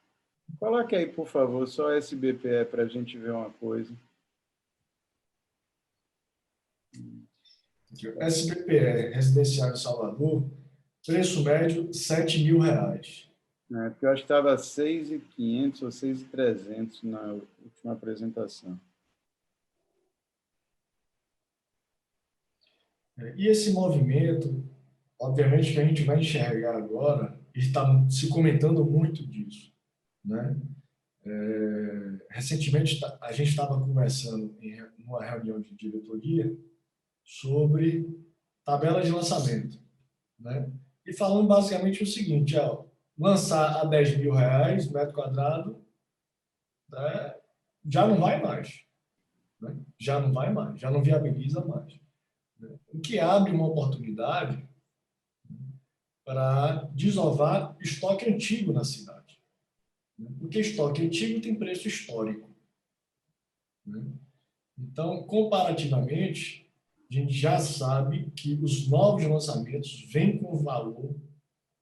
Coloque aí, por favor, só SBPE para a gente ver uma coisa. SBPE, residencial em Salvador, preço médio R$ 7.000. Porque eu acho que estava 6.500 ou 6.300 na última apresentação. E esse movimento, obviamente que a gente vai enxergar agora, e está se comentando muito disso, né? Recentemente, a gente estava conversando em uma reunião de diretoria sobre tabela de lançamento, né? E falando basicamente o seguinte, lançar a R$ 10.000 metro quadrado, né, já não vai mais, né? Já não vai mais, já não viabiliza mais, né? O que abre uma oportunidade para desovar estoque antigo na cidade, né? Porque estoque antigo tem preço histórico, né? Então, comparativamente, a gente já sabe que os novos lançamentos vêm com valor,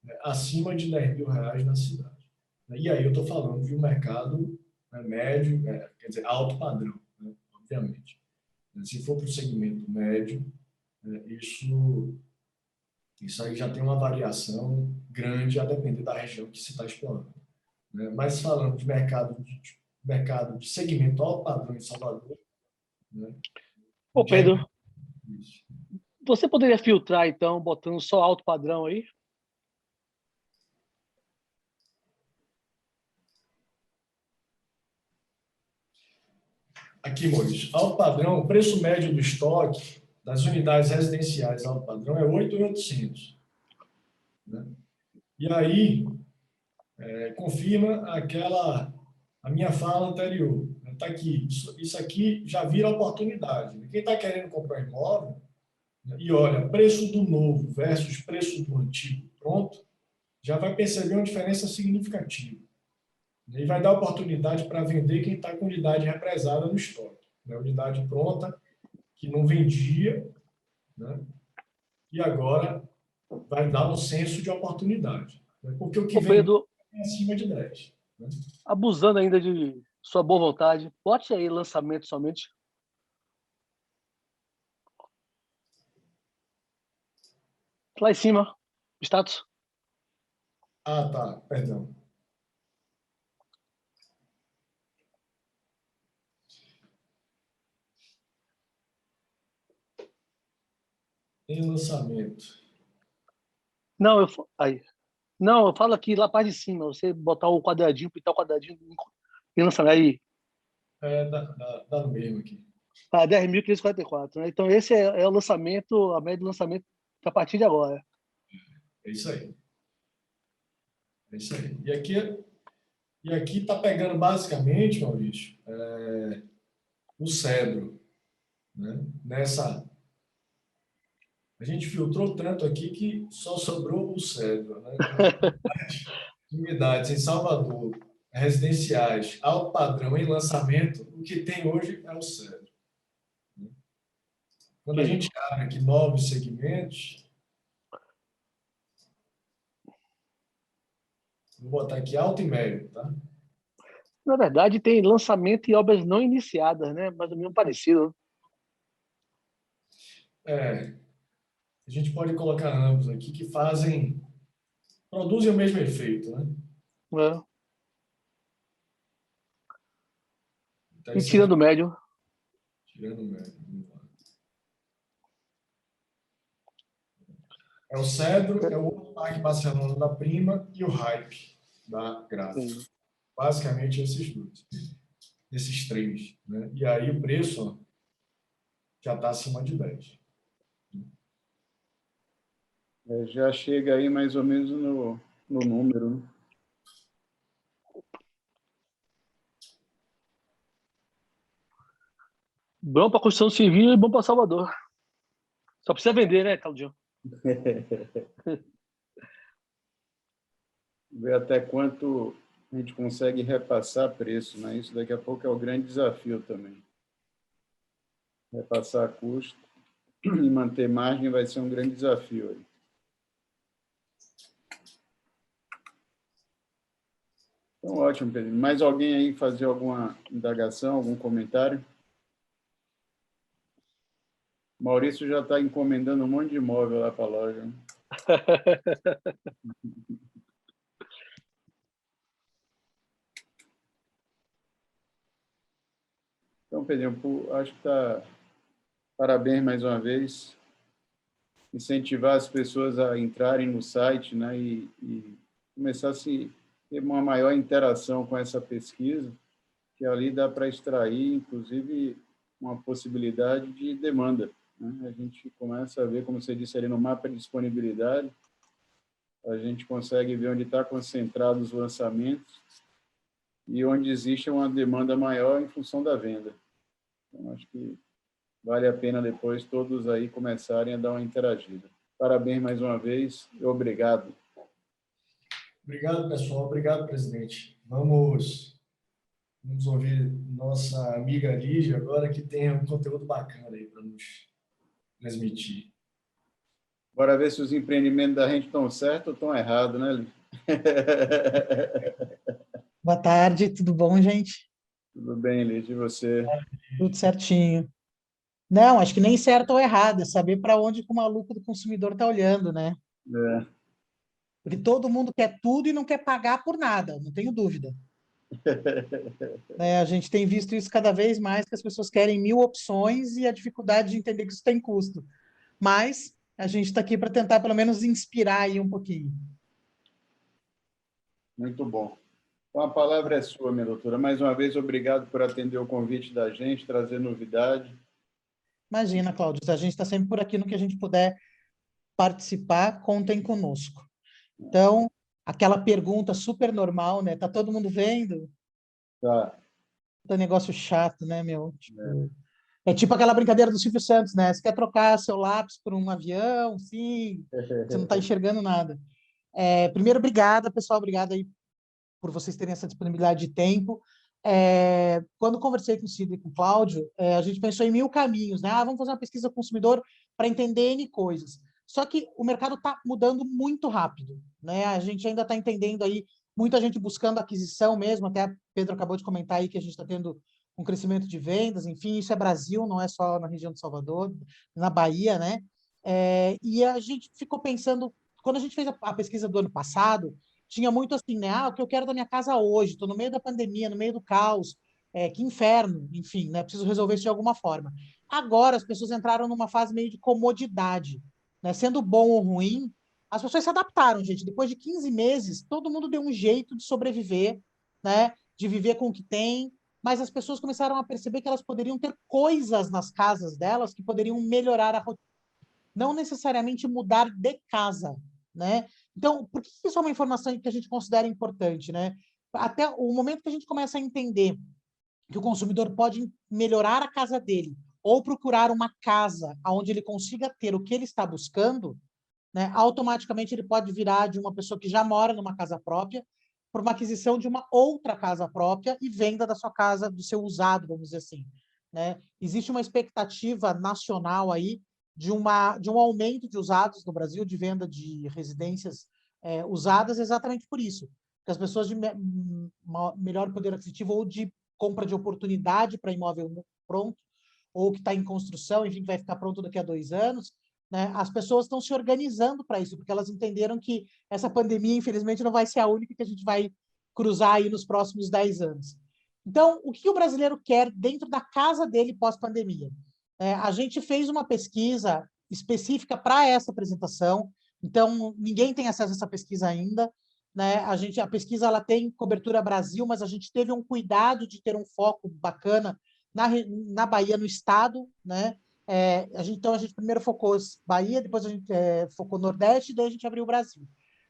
né, acima de R$ 10.000 na cidade. E aí eu estou falando de um mercado, né, médio, quer dizer, alto padrão, né, obviamente. Se for para o segmento médio, isso aí já tem uma variação grande a depender da região que se está explorando, né? Mas falando de mercado de segmento alto padrão em Salvador, né? Ô, Pedro, você poderia filtrar, então, botando só alto padrão aí? Aqui, Maurício, alto padrão, o preço médio do estoque das unidades residenciais alto padrão é 8.800, né? E aí, confirma a minha fala anterior. Está aqui, isso aqui já vira oportunidade. Quem está querendo comprar imóvel, né, e olha, preço do novo versus preço do antigo pronto, já vai perceber uma diferença significativa. E vai dar oportunidade para vender quem está com unidade represada no estoque, né? Unidade pronta, que não vendia, né? E agora vai dar um senso de oportunidade, né? Porque o que Ô, vem Pedro, é acima de 10. Né? abusando ainda de sua boa vontade, bote aí lançamento somente. Lá em cima, status. Ah, tá, perdão. Em lançamento. Não, aí. Não, eu falo aqui lá parte de cima. Você botar o quadradinho, pintar o quadradinho e lançar aí. Dá no mesmo aqui. 10.544, né? Então, esse é o lançamento, a média do lançamento a partir de agora. É isso aí. É isso aí. E aqui está pegando basicamente, Maurício, o cedro, né? A gente filtrou tanto aqui que só sobrou o cedro, né? Unidades em Salvador, residenciais, alto padrão em lançamento, o que tem hoje é o cedro. Quando a gente abre aqui novos segmentos, vou botar aqui alto e médio, tá? Na verdade, tem lançamento e obras não iniciadas, né? Mais ou menos parecido. A gente pode colocar ambos aqui que produzem o mesmo efeito, né? Né? Então, E tirando o médio. tirando o médio. É o Cedro, é o Parque Barcelona da Prima e o Hype da Gráfica. Basicamente esses dois. Esses três, né? E aí o preço já está acima de 10. Já chega aí mais ou menos no número, né? Bom para construção civil e bom para Salvador. Só precisa vender, né, Claudio? Ver até quanto a gente consegue repassar preço, né? Isso daqui a pouco é o grande desafio também. Repassar custo. e manter margem vai ser um grande desafio aí. Então, ótimo, Pedro. Mais alguém aí fazer alguma indagação, algum comentário? Maurício já está encomendando um monte de imóvel lá para a loja. Então, Pedro, acho que está... Parabéns mais uma vez. Incentivar as pessoas a entrarem no site, né, e começar a ter uma maior interação com essa pesquisa, que ali dá para extrair, inclusive, uma possibilidade de demanda, né? A gente começa a ver, como você disse ali no mapa de disponibilidade, a gente consegue ver onde está concentrado os lançamentos e onde existe uma demanda maior em função da venda. Então, acho que vale a pena depois todos aí começarem a dar uma interagida. Parabéns mais uma vez e obrigado. Obrigado, pessoal. Obrigado, presidente. Vamos ouvir nossa amiga Lígia agora, que tem um conteúdo bacana aí para nos transmitir. Bora ver se os empreendimentos da gente estão certos ou estão errados, né, Lígia? Boa tarde, tudo bom, gente? Tudo bem, Lígia, e você? Tudo certinho. Não, acho que nem certo ou errado, é saber para onde que o maluco do consumidor está olhando, né? É. Porque todo mundo quer tudo e não quer pagar por nada, não tenho dúvida. A gente tem visto isso cada vez mais, que as pessoas querem 1000 opções e a dificuldade de entender que isso tem custo. Mas a gente está aqui para tentar, pelo menos, inspirar aí um pouquinho. Muito bom. Então, a palavra é sua, minha doutora. Mais uma vez, obrigado por atender o convite da gente, trazer novidade. Imagina, Cláudio, a gente está sempre por aqui no que a gente puder participar, contem conosco. Então, aquela pergunta super normal, né? Tá todo mundo vendo? Tá. Tá negócio chato, né, meu? Tipo, é tipo aquela brincadeira do Silvio Santos, né? Você quer trocar seu lápis por um avião? Sim, você não está enxergando nada. Primeiro, obrigada, pessoal, obrigada aí por vocês terem essa disponibilidade de tempo. Quando conversei com o Cid e com o Cláudio, a gente pensou em 1000 caminhos, né? Vamos fazer uma pesquisa consumidor para entender N coisas. Só que o mercado está mudando muito rápido, né? A gente ainda está entendendo aí, muita gente buscando aquisição mesmo, até a Pedro acabou de comentar aí que a gente está tendo um crescimento de vendas, enfim, isso é Brasil, não é só na região de Salvador, na Bahia, né? E a gente ficou pensando, quando a gente fez a pesquisa do ano passado, tinha muito assim, né? O que eu quero da minha casa hoje, estou no meio da pandemia, no meio do caos, que inferno, enfim, né? Preciso resolver isso de alguma forma. Agora as pessoas entraram numa fase meio de comodidade, né? Sendo bom ou ruim, as pessoas se adaptaram, gente. Depois de 15 meses, todo mundo deu um jeito de sobreviver, né? De viver com o que tem, mas as pessoas começaram a perceber que elas poderiam ter coisas nas casas delas que poderiam melhorar a rotina, não necessariamente mudar de casa, né? Então, por que isso é uma informação que a gente considera importante, né? Até o momento que a gente começa a entender que o consumidor pode melhorar a casa dele ou procurar uma casa onde ele consiga ter o que ele está buscando, né? Automaticamente ele pode virar de uma pessoa que já mora numa casa própria para uma aquisição de uma outra casa própria e venda da sua casa, do seu usado, vamos dizer assim, né? Existe uma expectativa nacional aí de um aumento de usados no Brasil, de venda de residências usadas, exatamente por isso. Que as pessoas de melhor poder aquisitivo ou de compra de oportunidade para imóvel pronto, ou que está em construção, enfim, que vai ficar pronto daqui a 2 anos, né? As pessoas estão se organizando para isso, porque elas entenderam que essa pandemia, infelizmente, não vai ser a única que a gente vai cruzar aí nos próximos 10 anos. Então, o que o brasileiro quer dentro da casa dele pós-pandemia? A gente fez uma pesquisa específica para essa apresentação, então ninguém tem acesso a essa pesquisa ainda, né? A pesquisa ela tem cobertura Brasil, mas a gente teve um cuidado de ter um foco bacana na Bahia, no estado, né? Então a gente primeiro focou Bahia, depois a gente focou Nordeste, daí a gente abriu o Brasil,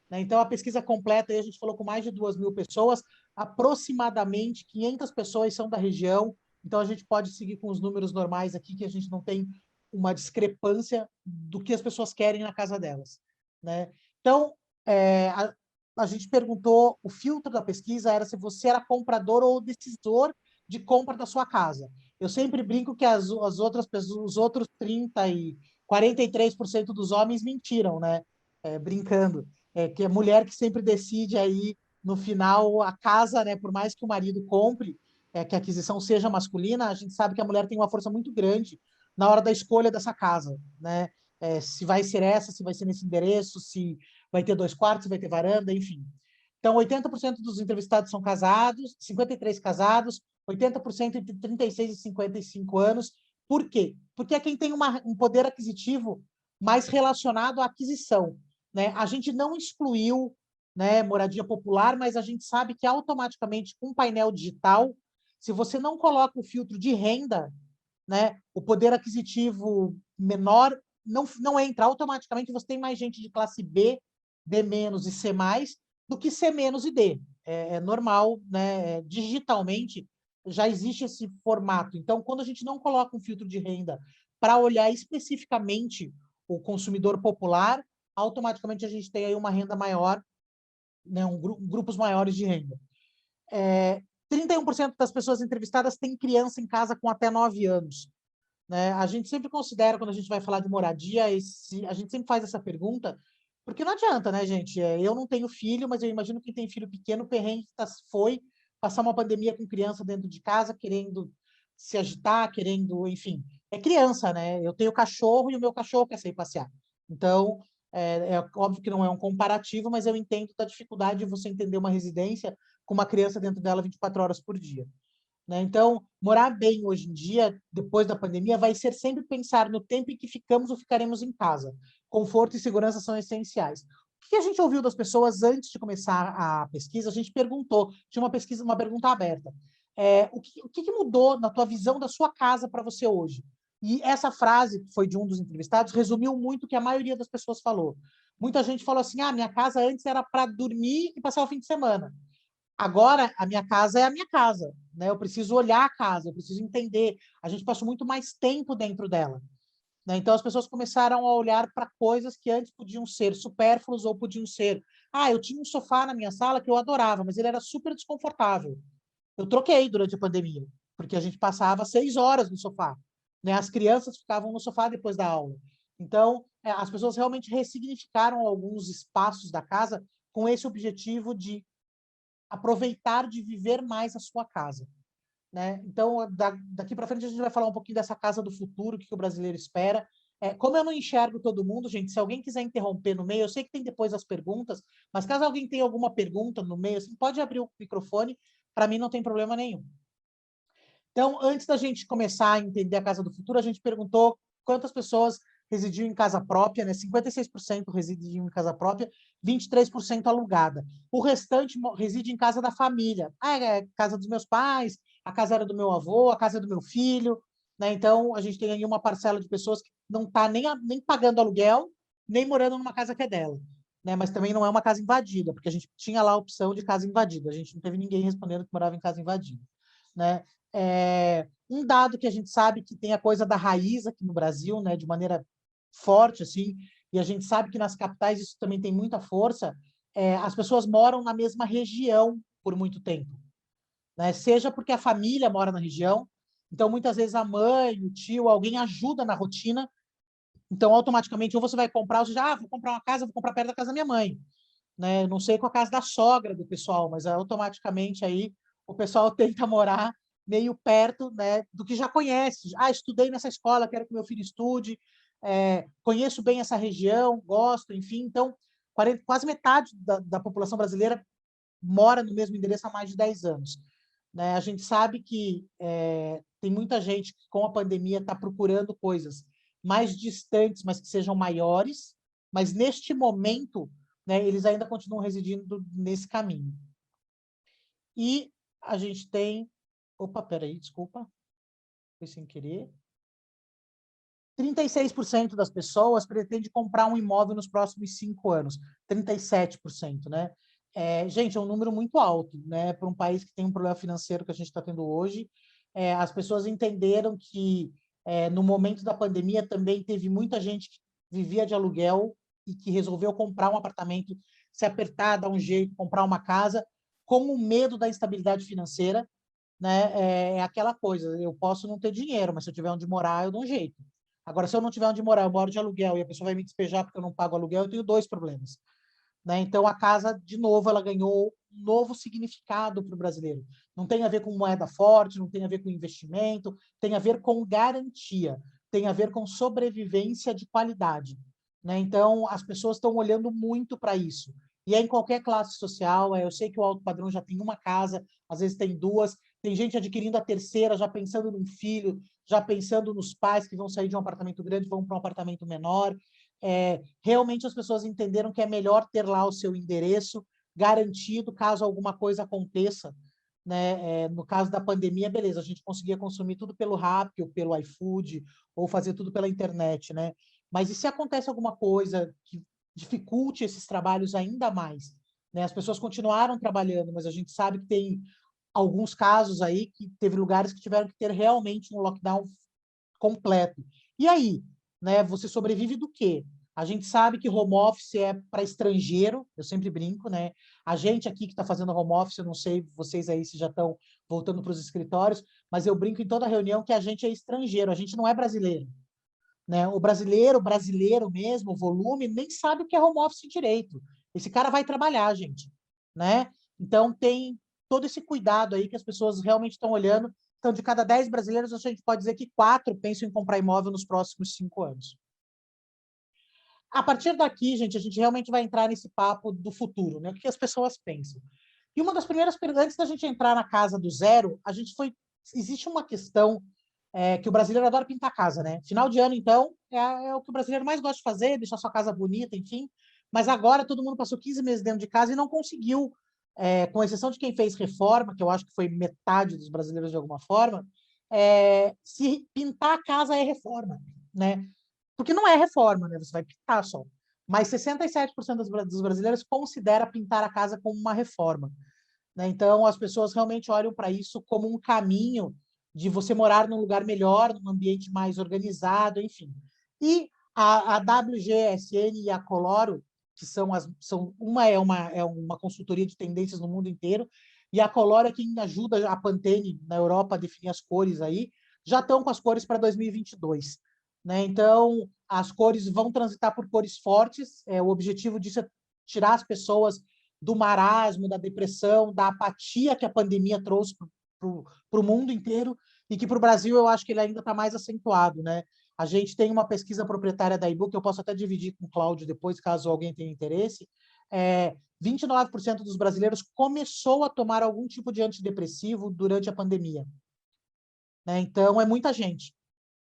né? Então a pesquisa completa, aí a gente falou com mais de 2.000 pessoas, aproximadamente 500 pessoas são da região, então a gente pode seguir com os números normais aqui, que a gente não tem uma discrepância do que as pessoas querem na casa delas, né? Então, a gente perguntou, o filtro da pesquisa era se você era comprador ou decisor de compra da sua casa. Eu sempre brinco que as outras pessoas, os outros 43% dos homens mentiram, né? Brincando. Que é a mulher que sempre decide aí, no final, a casa, né? Por mais que o marido compre, que a aquisição seja masculina, a gente sabe que a mulher tem uma força muito grande na hora da escolha dessa casa, né? Se vai ser essa, se vai ser nesse endereço, se vai ter 2 quartos, se vai ter varanda, enfim. Então, 80% dos entrevistados são casados, 53% casados, 80% entre 36 e 55 anos. Por quê? Porque é quem tem um poder aquisitivo mais relacionado à aquisição, né? A gente não excluiu, né, moradia popular, mas a gente sabe que automaticamente, com painel digital, se você não coloca o filtro de renda, né, o poder aquisitivo menor não entra. Automaticamente você tem mais gente de classe B, D- e C+, do que C- e D. É normal, né? Digitalmente já existe esse formato. Então, quando a gente não coloca um filtro de renda para olhar especificamente o consumidor popular, automaticamente a gente tem aí uma renda maior, né? Grupos maiores de renda. 31% das pessoas entrevistadas têm criança em casa com até 9 anos. Né? A gente sempre considera, quando a gente vai falar de moradia, a gente sempre faz essa pergunta, porque não adianta, né, gente? Eu não tenho filho, mas eu imagino que quem tem filho pequeno, o perrengue foi passar uma pandemia com criança dentro de casa, querendo se agitar, querendo, enfim. É criança, né? Eu tenho cachorro e o meu cachorro quer sair passear. Então, é óbvio que não é um comparativo, mas eu entendo da dificuldade de você entender uma residência com uma criança dentro dela 24 horas por dia. Né? Então, morar bem hoje em dia, depois da pandemia, vai ser sempre pensar no tempo em que ficamos ou ficaremos em casa. Conforto e segurança são essenciais. O que a gente ouviu das pessoas antes de começar a pesquisa? A gente perguntou, tinha uma pergunta aberta. O que mudou na tua visão da sua casa para você hoje? E essa frase, que foi de um dos entrevistados, resumiu muito o que a maioria das pessoas falou. Muita gente falou assim, minha casa antes era para dormir e passar o fim de semana. Agora, a minha casa é a minha casa, né? Eu preciso olhar a casa, eu preciso entender. A gente passou muito mais tempo dentro dela, né? Então, as pessoas começaram a olhar para coisas que antes podiam ser supérfluos ou podiam ser... eu tinha um sofá na minha sala que eu adorava, mas ele era super desconfortável. Eu troquei durante a pandemia, porque a gente passava 6 horas no sofá, né? As crianças ficavam no sofá depois da aula. Então, as pessoas realmente ressignificaram alguns espaços da casa com esse objetivo de aproveitar de viver mais a sua casa, né? Então, daqui para frente a gente vai falar um pouquinho dessa casa do futuro, o que o brasileiro espera. Como eu não enxergo todo mundo, gente, se alguém quiser interromper no meio, eu sei que tem depois as perguntas, mas caso alguém tenha alguma pergunta no meio, assim, pode abrir o microfone, para mim não tem problema nenhum. Então, antes da gente começar a entender a casa do futuro, a gente perguntou quantas pessoas residiam em casa própria, né? 56% residiam em casa própria, 23% alugada. O restante reside em casa da família. Casa dos meus pais, a casa era do meu avô, a casa é do meu filho, né? Então, a gente tem aí uma parcela de pessoas que não está nem pagando aluguel, nem morando numa casa que é dela. Né? Mas também não é uma casa invadida, porque a gente tinha lá a opção de casa invadida. A gente não teve ninguém respondendo que morava em casa invadida. Né? Um dado que a gente sabe que tem a coisa da raiz aqui no Brasil, né, de maneira forte, assim, e a gente sabe que nas capitais isso também tem muita força, as pessoas moram na mesma região por muito tempo. Né? Seja porque a família mora na região, então muitas vezes a mãe, o tio, alguém ajuda na rotina, então automaticamente ou você vai comprar, ou você já, vou comprar uma casa, vou comprar perto da casa da minha mãe. Né? Não sei com a casa da sogra do pessoal, mas automaticamente aí o pessoal tenta morar meio perto, né, do que já conhece. Estudei nessa escola, quero que meu filho estude, conheço bem essa região, gosto, enfim. Então, quase metade da população brasileira mora no mesmo endereço há mais de 10 anos. Né? A gente sabe que tem muita gente que, com a pandemia, está procurando coisas mais distantes, mas que sejam maiores, mas neste momento, né, eles ainda continuam residindo nesse caminho. E a gente tem... Opa, peraí, desculpa. Foi sem querer. 36% das pessoas pretende comprar um imóvel nos próximos 5 anos. 37%, né? Gente, é um número muito alto, né? Para um país que tem um problema financeiro que a gente está tendo hoje. As pessoas entenderam que, no momento da pandemia, também teve muita gente que vivia de aluguel e que resolveu comprar um apartamento, se apertar, dar um jeito, comprar uma casa, com o medo da instabilidade financeira. né? É aquela coisa, eu posso não ter dinheiro, mas se eu tiver onde morar, eu dou um jeito. Agora, se eu não tiver onde morar, eu moro de aluguel e a pessoa vai me despejar porque eu não pago aluguel, eu tenho dois problemas, né? Então, a casa, de novo, ela ganhou um novo significado para o brasileiro. Não tem a ver com moeda forte, não tem a ver com investimento, tem a ver com garantia, tem a ver com sobrevivência de qualidade, né? Então, as pessoas estão olhando muito para isso. E é em qualquer classe social, eu sei que o alto padrão já tem uma casa, às vezes tem duas, tem gente adquirindo a terceira, já pensando num filho, já pensando nos pais que vão sair de um apartamento grande, vão para um apartamento menor. Realmente as pessoas entenderam que é melhor ter lá o seu endereço garantido caso alguma coisa aconteça, né? No caso da pandemia, beleza, a gente conseguia consumir tudo pelo Rappi ou pelo iFood, ou fazer tudo pela internet, né? Mas e se acontece alguma coisa que dificulte esses trabalhos ainda mais, né? As pessoas continuaram trabalhando, mas a gente sabe que tem alguns casos aí que teve lugares que tiveram que ter realmente um lockdown completo. E aí, né? Você sobrevive do quê? A gente sabe que home office é para estrangeiro, eu sempre brinco, né? A gente aqui que está fazendo home office, eu não sei vocês aí se já estão voltando para os escritórios, mas eu brinco em toda reunião que a gente é estrangeiro, a gente não é brasileiro, né? O brasileiro mesmo, o volume, nem sabe o que é home office direito. Esse cara vai trabalhar, gente, né? Então tem todo esse cuidado aí que as pessoas realmente estão olhando. Então, de cada 10 brasileiros, a gente pode dizer que 4 pensam em comprar imóvel nos próximos 5 anos. A partir daqui, gente, a gente realmente vai entrar nesse papo do futuro, né? O que as pessoas pensam. E uma das primeiras perguntas, antes da gente entrar na casa do zero, existe uma questão que o brasileiro adora pintar a casa, né? Final de ano, então, é o que o brasileiro mais gosta de fazer, deixar sua casa bonita, enfim. Mas agora todo mundo passou 15 meses dentro de casa e não conseguiu, com exceção de quem fez reforma, que eu acho que foi metade dos brasileiros de alguma forma, se pintar a casa é reforma, né? Porque não é reforma, né? Você vai pintar só. Mas 67% dos brasileiros considera pintar a casa como uma reforma, né? Então, as pessoas realmente olham para isso como um caminho de você morar num lugar melhor, num ambiente mais organizado, enfim. E a WGSN e a Coloro, que é uma consultoria de tendências no mundo inteiro, e a Coloro é quem ajuda a Pantene na Europa a definir as cores aí, já estão com as cores para 2022. Né? Então, as cores vão transitar por cores fortes, o objetivo disso é tirar as pessoas do marasmo, da depressão, da apatia que a pandemia trouxe para o mundo inteiro, e que para o Brasil eu acho que ele ainda está mais acentuado, né? A gente tem uma pesquisa proprietária da e-book, eu posso até dividir com o Cláudio depois, caso alguém tenha interesse. 29% dos brasileiros começou a tomar algum tipo de antidepressivo durante a pandemia, né? Então, é muita gente.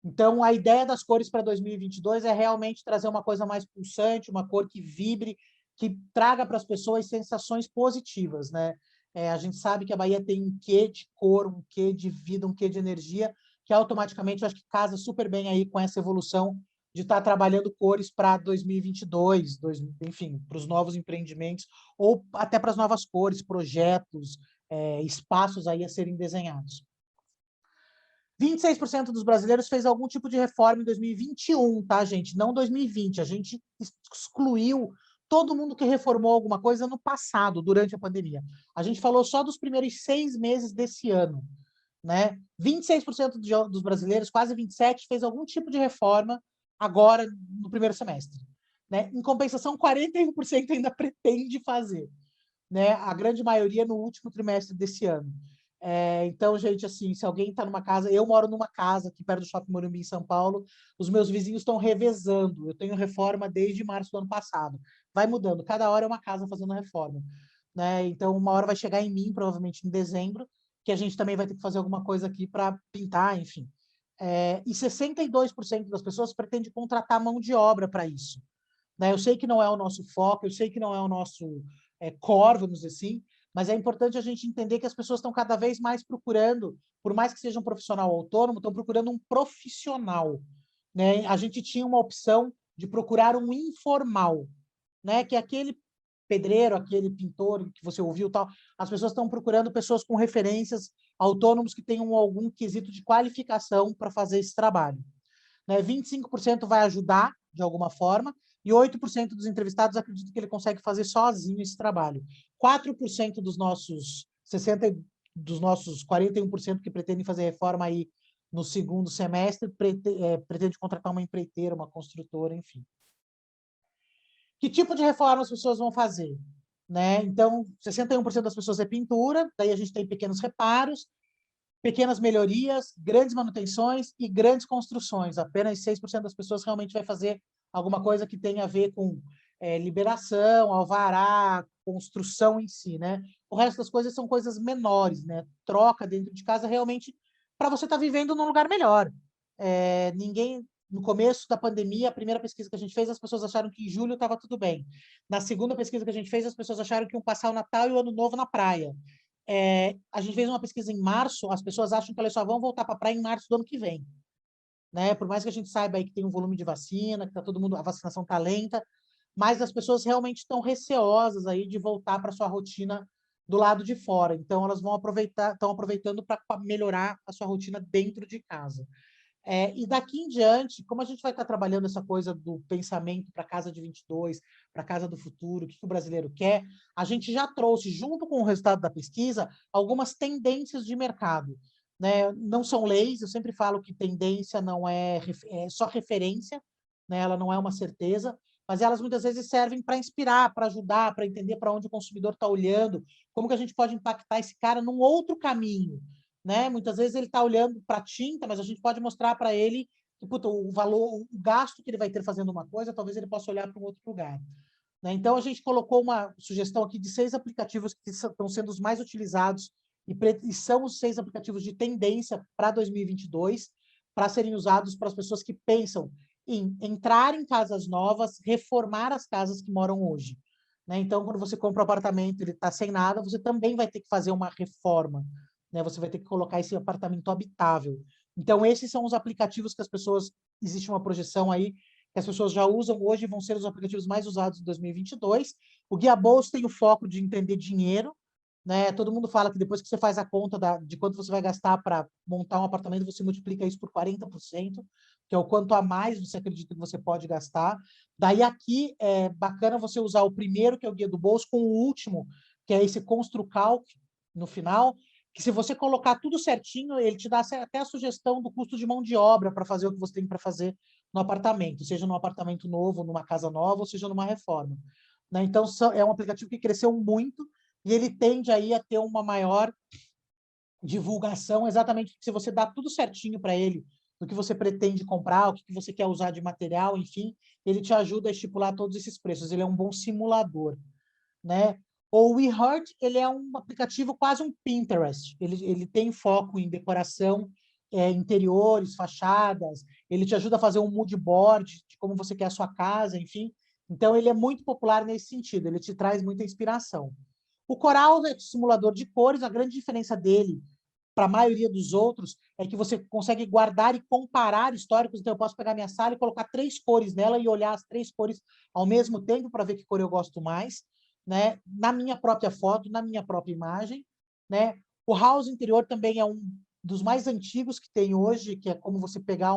Então, a ideia das cores para 2022 é realmente trazer uma coisa mais pulsante, uma cor que vibre, que traga para as pessoas sensações positivas, né? A gente sabe que a Bahia tem um quê de cor, um quê de vida, um quê de energia, que automaticamente eu acho que casa super bem aí com essa evolução de estar trabalhando cores para 2022, enfim, para os novos empreendimentos, ou até para as novas cores, projetos, espaços aí a serem desenhados. 26% dos brasileiros fez algum tipo de reforma em 2021, tá, gente? Não 2020. A gente excluiu todo mundo que reformou alguma coisa no passado, durante a pandemia. A gente falou só dos primeiros 6 meses desse ano, né? 26% dos brasileiros, quase 27%, fez algum tipo de reforma agora no primeiro semestre, né? Em compensação, 41% ainda pretende fazer, né? A grande maioria no último trimestre desse ano. Então, gente, assim, se alguém está numa casa... Eu moro numa casa aqui perto do Shopping Morumbi, em São Paulo. Os meus vizinhos estão revezando. Eu tenho reforma desde março do ano passado. Vai mudando. Cada hora é uma casa fazendo reforma, né? Então, uma hora vai chegar em mim, provavelmente em dezembro, que a gente também vai ter que fazer alguma coisa aqui para pintar, enfim. E 62% das pessoas pretende contratar mão de obra para isso, né? Eu sei que não é o nosso foco, eu sei que não é o nosso core, vamos dizer assim, mas é importante a gente entender que as pessoas estão cada vez mais procurando, por mais que seja um profissional autônomo, estão procurando um profissional, né? A gente tinha uma opção de procurar um informal, né? Que é aquele pedreiro, aquele pintor que você ouviu, tal. As pessoas estão procurando pessoas com referências, autônomos que tenham algum quesito de qualificação para fazer esse trabalho, né? 25% vai ajudar de alguma forma, e 8% dos entrevistados acreditam que ele consegue fazer sozinho esse trabalho. 4% dos nossos dos nossos 41% que pretendem fazer reforma aí no segundo semestre, pretende contratar uma empreiteira, uma construtora, enfim. Que tipo de reforma as pessoas vão fazer? Né? Então, 61% das pessoas é pintura, daí a gente tem pequenos reparos, pequenas melhorias, grandes manutenções e grandes construções. Apenas 6% das pessoas realmente vai fazer alguma coisa que tenha a ver com liberação, alvará, construção em si, né? O resto das coisas são coisas menores, né? Troca dentro de casa realmente para você estar vivendo num lugar melhor. No começo da pandemia, a primeira pesquisa que a gente fez, as pessoas acharam que em julho estava tudo bem. Na segunda pesquisa que a gente fez, as pessoas acharam que iam passar o Natal e o Ano Novo na praia. A gente fez uma pesquisa em março, as pessoas acham que elas só vão voltar para a praia em março do ano que vem. Né? Por mais que a gente saiba aí que tem um volume de vacina, que tá todo mundo, a vacinação está lenta, mas as pessoas realmente estão receosas aí de voltar para sua rotina do lado de fora. Então, elas estão aproveitando para melhorar a sua rotina dentro de casa. E daqui em diante, como a gente vai estar trabalhando essa coisa do pensamento para a casa de 22, para a casa do futuro, o que o brasileiro quer, a gente já trouxe, junto com o resultado da pesquisa, algumas tendências de mercado. Né? Não são leis, eu sempre falo que tendência não é só referência, né? Ela não é uma certeza, mas elas muitas vezes servem para inspirar, para ajudar, para entender para onde o consumidor está olhando, como que a gente pode impactar esse cara num outro caminho. Né? Muitas vezes ele está olhando para a tinta, mas a gente pode mostrar para ele que, puta, o valor, o gasto que ele vai ter fazendo uma coisa, talvez ele possa olhar para um outro lugar. Né? Então, a gente colocou uma sugestão aqui de 6 aplicativos que estão sendo os mais utilizados e são os 6 aplicativos de tendência para 2022, para serem usados para as pessoas que pensam em entrar em casas novas, reformar as casas que moram hoje. Né? Então, quando você compra um apartamento e ele está sem nada, você também vai ter que fazer uma reforma. Né? Você vai ter que colocar esse apartamento habitável. Então, esses são os aplicativos que as pessoas... Existe uma projeção aí que as pessoas já usam hoje e vão ser os aplicativos mais usados em 2022. O Guia Bolso tem o foco de entender dinheiro. Né? Todo mundo fala que depois que você faz a conta de quanto você vai gastar para montar um apartamento, você multiplica isso por 40%, que é o quanto a mais você acredita que você pode gastar. Daí aqui é bacana você usar o primeiro, que é o Guia do Bolso, com o último, que é esse ConstruCalc, no final, que se você colocar tudo certinho, ele te dá até a sugestão do custo de mão de obra para fazer o que você tem para fazer no apartamento, seja num apartamento novo, numa casa nova, ou seja numa reforma. Né? Então, é um aplicativo que cresceu muito e ele tende aí a ter uma maior divulgação, exatamente porque se você dá tudo certinho para ele, do que você pretende comprar, o que você quer usar de material, enfim, ele te ajuda a estipular todos esses preços. Ele é um bom simulador. Né? O WeHeart, ele é um aplicativo quase um Pinterest. Ele tem foco em decoração, interiores, fachadas. Ele te ajuda a fazer um mood board de como você quer a sua casa, enfim. Então, ele é muito popular nesse sentido. Ele te traz muita inspiração. O Coral é um simulador de cores. A grande diferença dele para a maioria dos outros é que você consegue guardar e comparar históricos. Então, eu posso pegar minha sala e colocar 3 cores nela e olhar as 3 cores ao mesmo tempo para ver que cor eu gosto mais. Né, na minha própria foto, na minha própria imagem. Né? O House Interior também é um dos mais antigos que tem hoje, que é como você pegar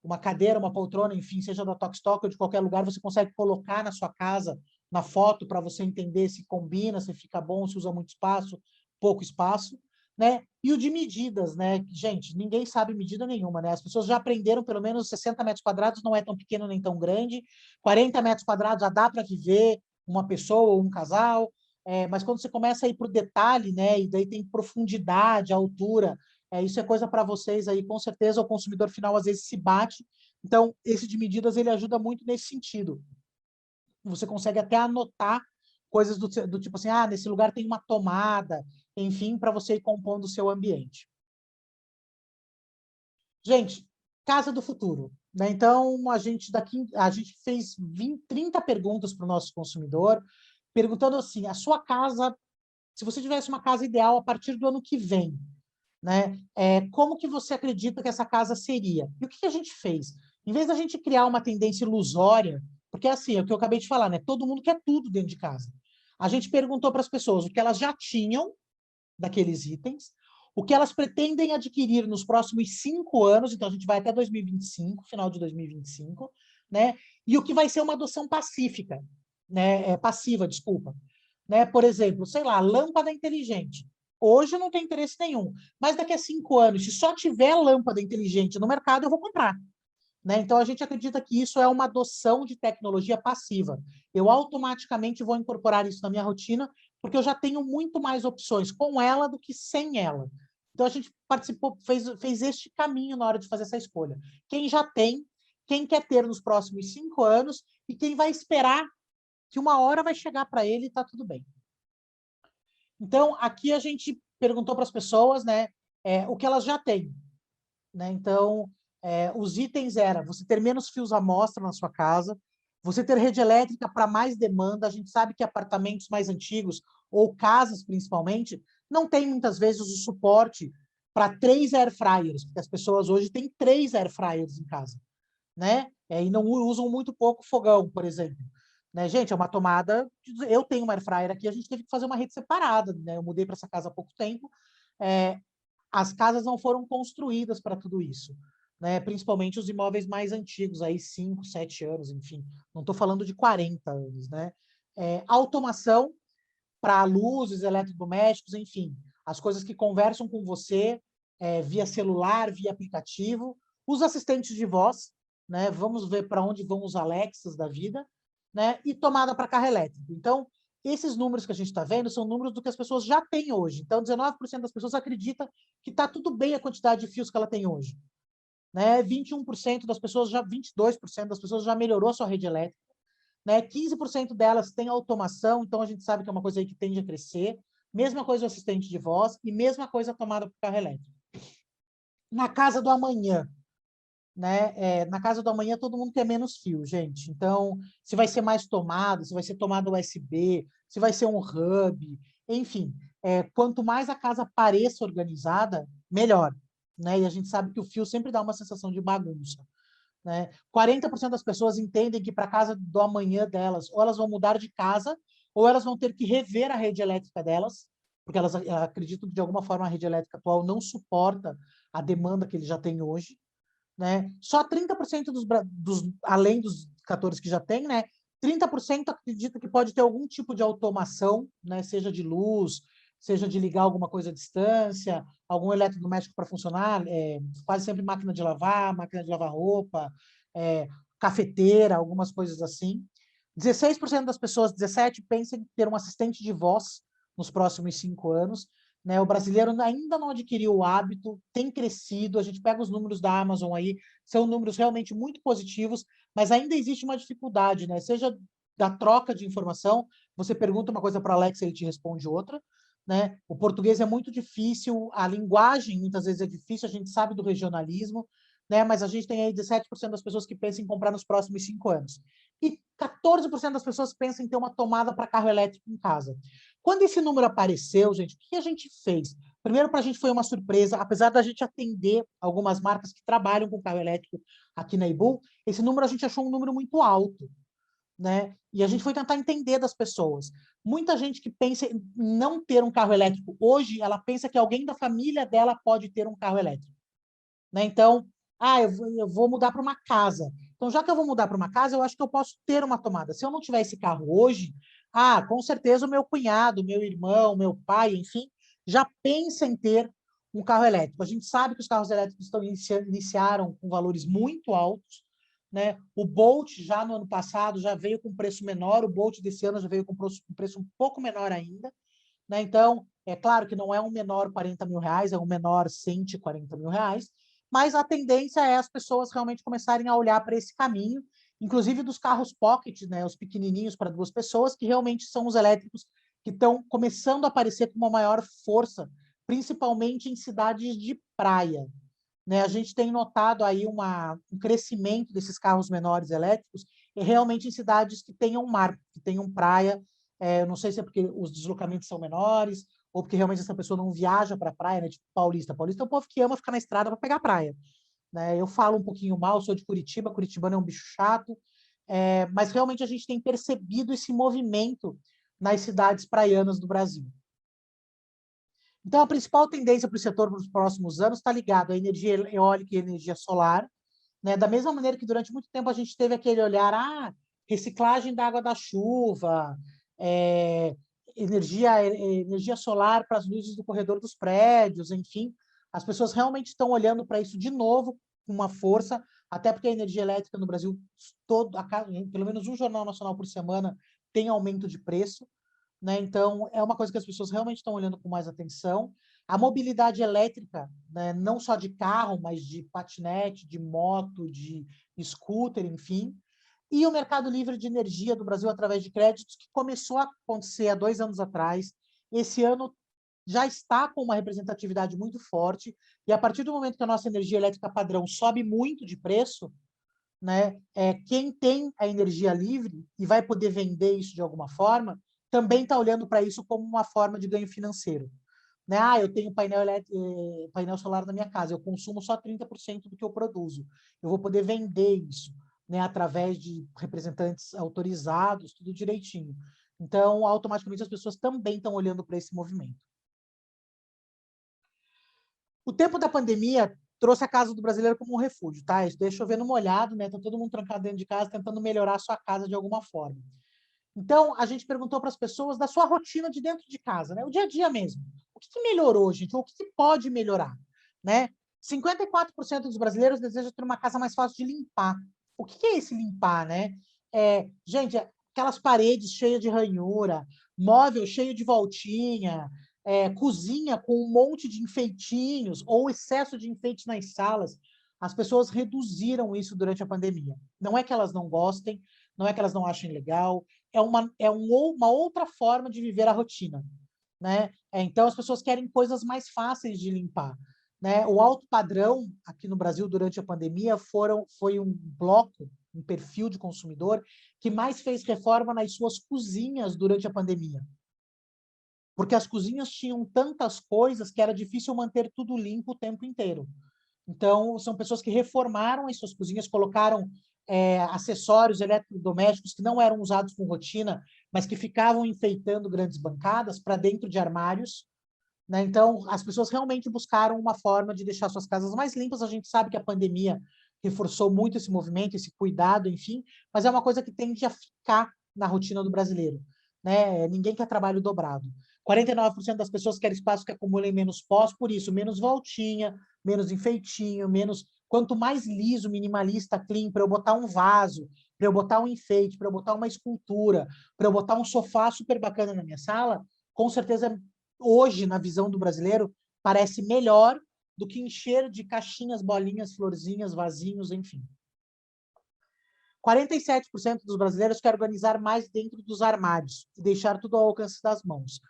uma cadeira, uma poltrona, enfim, seja da Tokstok ou de qualquer lugar, você consegue colocar na sua casa, na foto, para você entender se combina, se fica bom, se usa muito espaço, pouco espaço. Né? E o de medidas, né? Gente, ninguém sabe medida nenhuma, né? As pessoas já aprenderam pelo menos 60 metros quadrados, não é tão pequeno nem tão grande, 40 metros quadrados já dá para viver uma pessoa ou um casal, mas quando você começa a ir para o detalhe, né? E daí tem profundidade, altura, isso é coisa para vocês aí, com certeza o consumidor final às vezes se bate, então esse de medidas ele ajuda muito nesse sentido. Você consegue até anotar coisas do tipo assim, nesse lugar tem uma tomada, enfim, para você ir compondo o seu ambiente. Gente, casa do futuro. Né? Então, a gente fez 30 perguntas para o nosso consumidor, perguntando assim, a sua casa, se você tivesse uma casa ideal a partir do ano que vem, né? Como que você acredita que essa casa seria? E o que a gente fez? Em vez da gente criar uma tendência ilusória, porque assim, é o que eu acabei de falar, né? Todo mundo quer tudo dentro de casa. A gente perguntou para as pessoas o que elas já tinham daqueles itens, o que elas pretendem adquirir nos próximos 5 anos, então a gente vai até 2025, final de 2025, né? E o que vai ser uma adoção pacífica, né? Passiva, desculpa. né? Por exemplo, sei lá, lâmpada inteligente. Hoje eu não tenho interesse nenhum, mas daqui a 5 anos, se só tiver lâmpada inteligente no mercado, eu vou comprar. Né? Então, a gente acredita que isso é uma adoção de tecnologia passiva. Eu automaticamente vou incorporar isso na minha rotina, porque eu já tenho muito mais opções com ela do que sem ela. Então, a gente fez este caminho na hora de fazer essa escolha. Quem já tem, quem quer ter nos próximos 5 anos e quem vai esperar que uma hora vai chegar para ele e está tudo bem. Então, aqui a gente perguntou para as pessoas, né, o que elas já têm. Né? Então, os itens eram você ter menos fios à mostra na sua casa, você ter rede elétrica para mais demanda. A gente sabe que apartamentos mais antigos, ou casas principalmente, não tem muitas vezes o suporte para 3 air fryers, porque as pessoas hoje têm 3 air fryers em casa, né? E não usam muito pouco fogão, por exemplo. Né, gente, é uma tomada. Eu tenho uma air fryer aqui, a gente teve que fazer uma rede separada. Né? Eu mudei para essa casa há pouco tempo. As casas não foram construídas para tudo isso, né? Principalmente os imóveis mais antigos, aí 5, 7 anos, enfim. Não estou falando de 40 anos, né? Automação para luzes, eletrodomésticos, enfim. As coisas que conversam com você via celular, via aplicativo. Os assistentes de voz, né? Vamos ver para onde vão os Alexas da vida, né? E tomada para carro elétrico. Então, esses números que a gente está vendo são números do que as pessoas já têm hoje. Então, 19% das pessoas acreditam que está tudo bem a quantidade de fios que ela tem hoje. Né? 21% das pessoas, 22% das pessoas já melhorou a sua rede elétrica. Né? 15% delas têm automação, então a gente sabe que é uma coisa aí que tende a crescer. Mesma coisa o assistente de voz e mesma coisa a tomada para carro elétrico. Na casa do amanhã, né? Na casa do amanhã todo mundo quer menos fio, gente. Então, se vai ser mais tomada, se vai ser tomada USB, se vai ser um hub, enfim, quanto mais a casa pareça organizada, melhor. Né? E a gente sabe que o fio sempre dá uma sensação de bagunça. Né? 40% das pessoas entendem que para a casa do amanhã delas, ou elas vão mudar de casa, ou elas vão ter que rever a rede elétrica delas, porque elas acreditam que de alguma forma a rede elétrica atual não suporta a demanda que eles já têm hoje. Né? Só 30% além dos 14 que já tem, né? 30% acredita que pode ter algum tipo de automação, né? Seja de luz, seja de ligar alguma coisa à distância, algum eletrodoméstico para funcionar, quase sempre máquina de lavar roupa, cafeteira, algumas coisas assim. 16% das pessoas, 17%, pensam em ter um assistente de voz nos próximos 5 anos. Né? O brasileiro ainda não adquiriu o hábito, tem crescido, a gente pega os números da Amazon aí, são números realmente muito positivos, mas ainda existe uma dificuldade, né? Seja da troca de informação, você pergunta uma coisa para a Alexa e ele te responde outra, né? O português é muito difícil, a linguagem muitas vezes é difícil, a gente sabe do regionalismo, né? Mas a gente tem aí 17% das pessoas que pensam em comprar nos próximos 5 anos. E 14% das pessoas pensam em ter uma tomada para carro elétrico em casa. Quando esse número apareceu, gente, o que a gente fez? Primeiro, para a gente foi uma surpresa, apesar da gente atender algumas marcas que trabalham com carro elétrico aqui na Ibu, esse número a gente achou um número muito alto. Né? E a gente foi tentar entender das pessoas. Muita gente que pensa em não ter um carro elétrico hoje, ela pensa que alguém da família dela pode ter um carro elétrico. Né? Então, eu vou mudar para uma casa. Então, já que eu vou mudar para uma casa, eu acho que eu posso ter uma tomada. Se eu não tiver esse carro hoje, com certeza o meu cunhado, meu irmão, meu pai, enfim, já pensa em ter um carro elétrico. A gente sabe que os carros elétricos iniciaram com valores muito altos. Né? O Bolt, já no ano passado, já veio com preço menor. O Bolt desse ano já veio com preço um pouco menor ainda. Né? Então, é claro que não é um menor 40 mil reais, é um menor 140 mil reais, mas a tendência é as pessoas realmente começarem a olhar para esse caminho, inclusive dos carros pocket, né, os pequenininhos para 2 pessoas, que realmente são os elétricos que estão começando a aparecer com uma maior força, principalmente em cidades de praia. Né? A gente tem notado aí um crescimento desses carros menores elétricos, e realmente em cidades que tenham mar, que tenham praia. Não sei se é porque os deslocamentos são menores, ou porque realmente essa pessoa não viaja para a praia, né? Tipo paulista. Paulista é um povo que ama ficar na estrada para pegar praia. Né? Eu falo um pouquinho mal, sou de Curitiba, curitibano é um bicho chato, mas realmente a gente tem percebido esse movimento nas cidades praianas do Brasil. Então, a principal tendência para o setor nos próximos anos está ligada à energia eólica e energia solar, né? Da mesma maneira que durante muito tempo a gente teve aquele olhar, reciclagem da água da chuva, energia solar para as luzes do corredor dos prédios, enfim. As pessoas realmente estão olhando para isso de novo, com uma força, até porque a energia elétrica no Brasil, pelo menos um jornal nacional por semana, tem aumento de preço, né? Então, é uma coisa que as pessoas realmente estão olhando com mais atenção. A mobilidade elétrica, né, não só de carro, mas de patinete, de moto, de scooter, enfim. E o mercado livre de energia do Brasil através de créditos, que começou a acontecer há 2 anos atrás. Esse ano já está com uma representatividade muito forte, e a partir do momento que a nossa energia elétrica padrão sobe muito de preço, né, quem tem a energia livre e vai poder vender isso de alguma forma, também está olhando para isso como uma forma de ganho financeiro. Né? Eu tenho painel solar na minha casa, eu consumo só 30% do que eu produzo. Eu vou poder vender isso, né, através de representantes autorizados, tudo direitinho. Então, automaticamente, as pessoas também estão olhando para esse movimento. O tempo da pandemia trouxe a casa do brasileiro como um refúgio, tá? Isso deixa chovendo molhado, né? Tá todo mundo trancado dentro de casa, tentando melhorar a sua casa de alguma forma. Então, a gente perguntou para as pessoas da sua rotina de dentro de casa, né? O dia a dia mesmo. O que melhorou, gente? Ou o que pode melhorar, né? 54% dos brasileiros desejam ter uma casa mais fácil de limpar. O que é esse limpar, né? Gente, aquelas paredes cheias de ranhura, móvel cheio de voltinha, cozinha com um monte de enfeitinhos ou excesso de enfeite nas salas. As pessoas reduziram isso durante a pandemia. Não é que elas não gostem, não é que elas não achem legal, é uma outra forma de viver a rotina, né? Então, as pessoas querem coisas mais fáceis de limpar, né? O alto padrão aqui no Brasil durante a pandemia foi um bloco, um perfil de consumidor que mais fez reforma nas suas cozinhas durante a pandemia. Porque as cozinhas tinham tantas coisas que era difícil manter tudo limpo o tempo inteiro. Então, são pessoas que reformaram as suas cozinhas, colocaram acessórios eletrodomésticos que não eram usados com rotina, mas que ficavam enfeitando grandes bancadas para dentro de armários, né? Então, as pessoas realmente buscaram uma forma de deixar suas casas mais limpas. A gente sabe que a pandemia reforçou muito esse movimento, esse cuidado, enfim, mas é uma coisa que tende a ficar na rotina do brasileiro, né? Ninguém quer trabalho dobrado. 49% das pessoas querem espaços que acumulem menos pós, por isso, menos voltinha, menos enfeitinho, menos... Quanto mais liso, minimalista, clean, para eu botar um vaso, para eu botar um enfeite, para eu botar uma escultura, para eu botar um sofá super bacana na minha sala, com certeza, hoje, na visão do brasileiro, parece melhor do que encher de caixinhas, bolinhas, florzinhas, vasinhos, enfim. 47% dos brasileiros querem organizar mais dentro dos armários e deixar tudo ao alcance das mãos.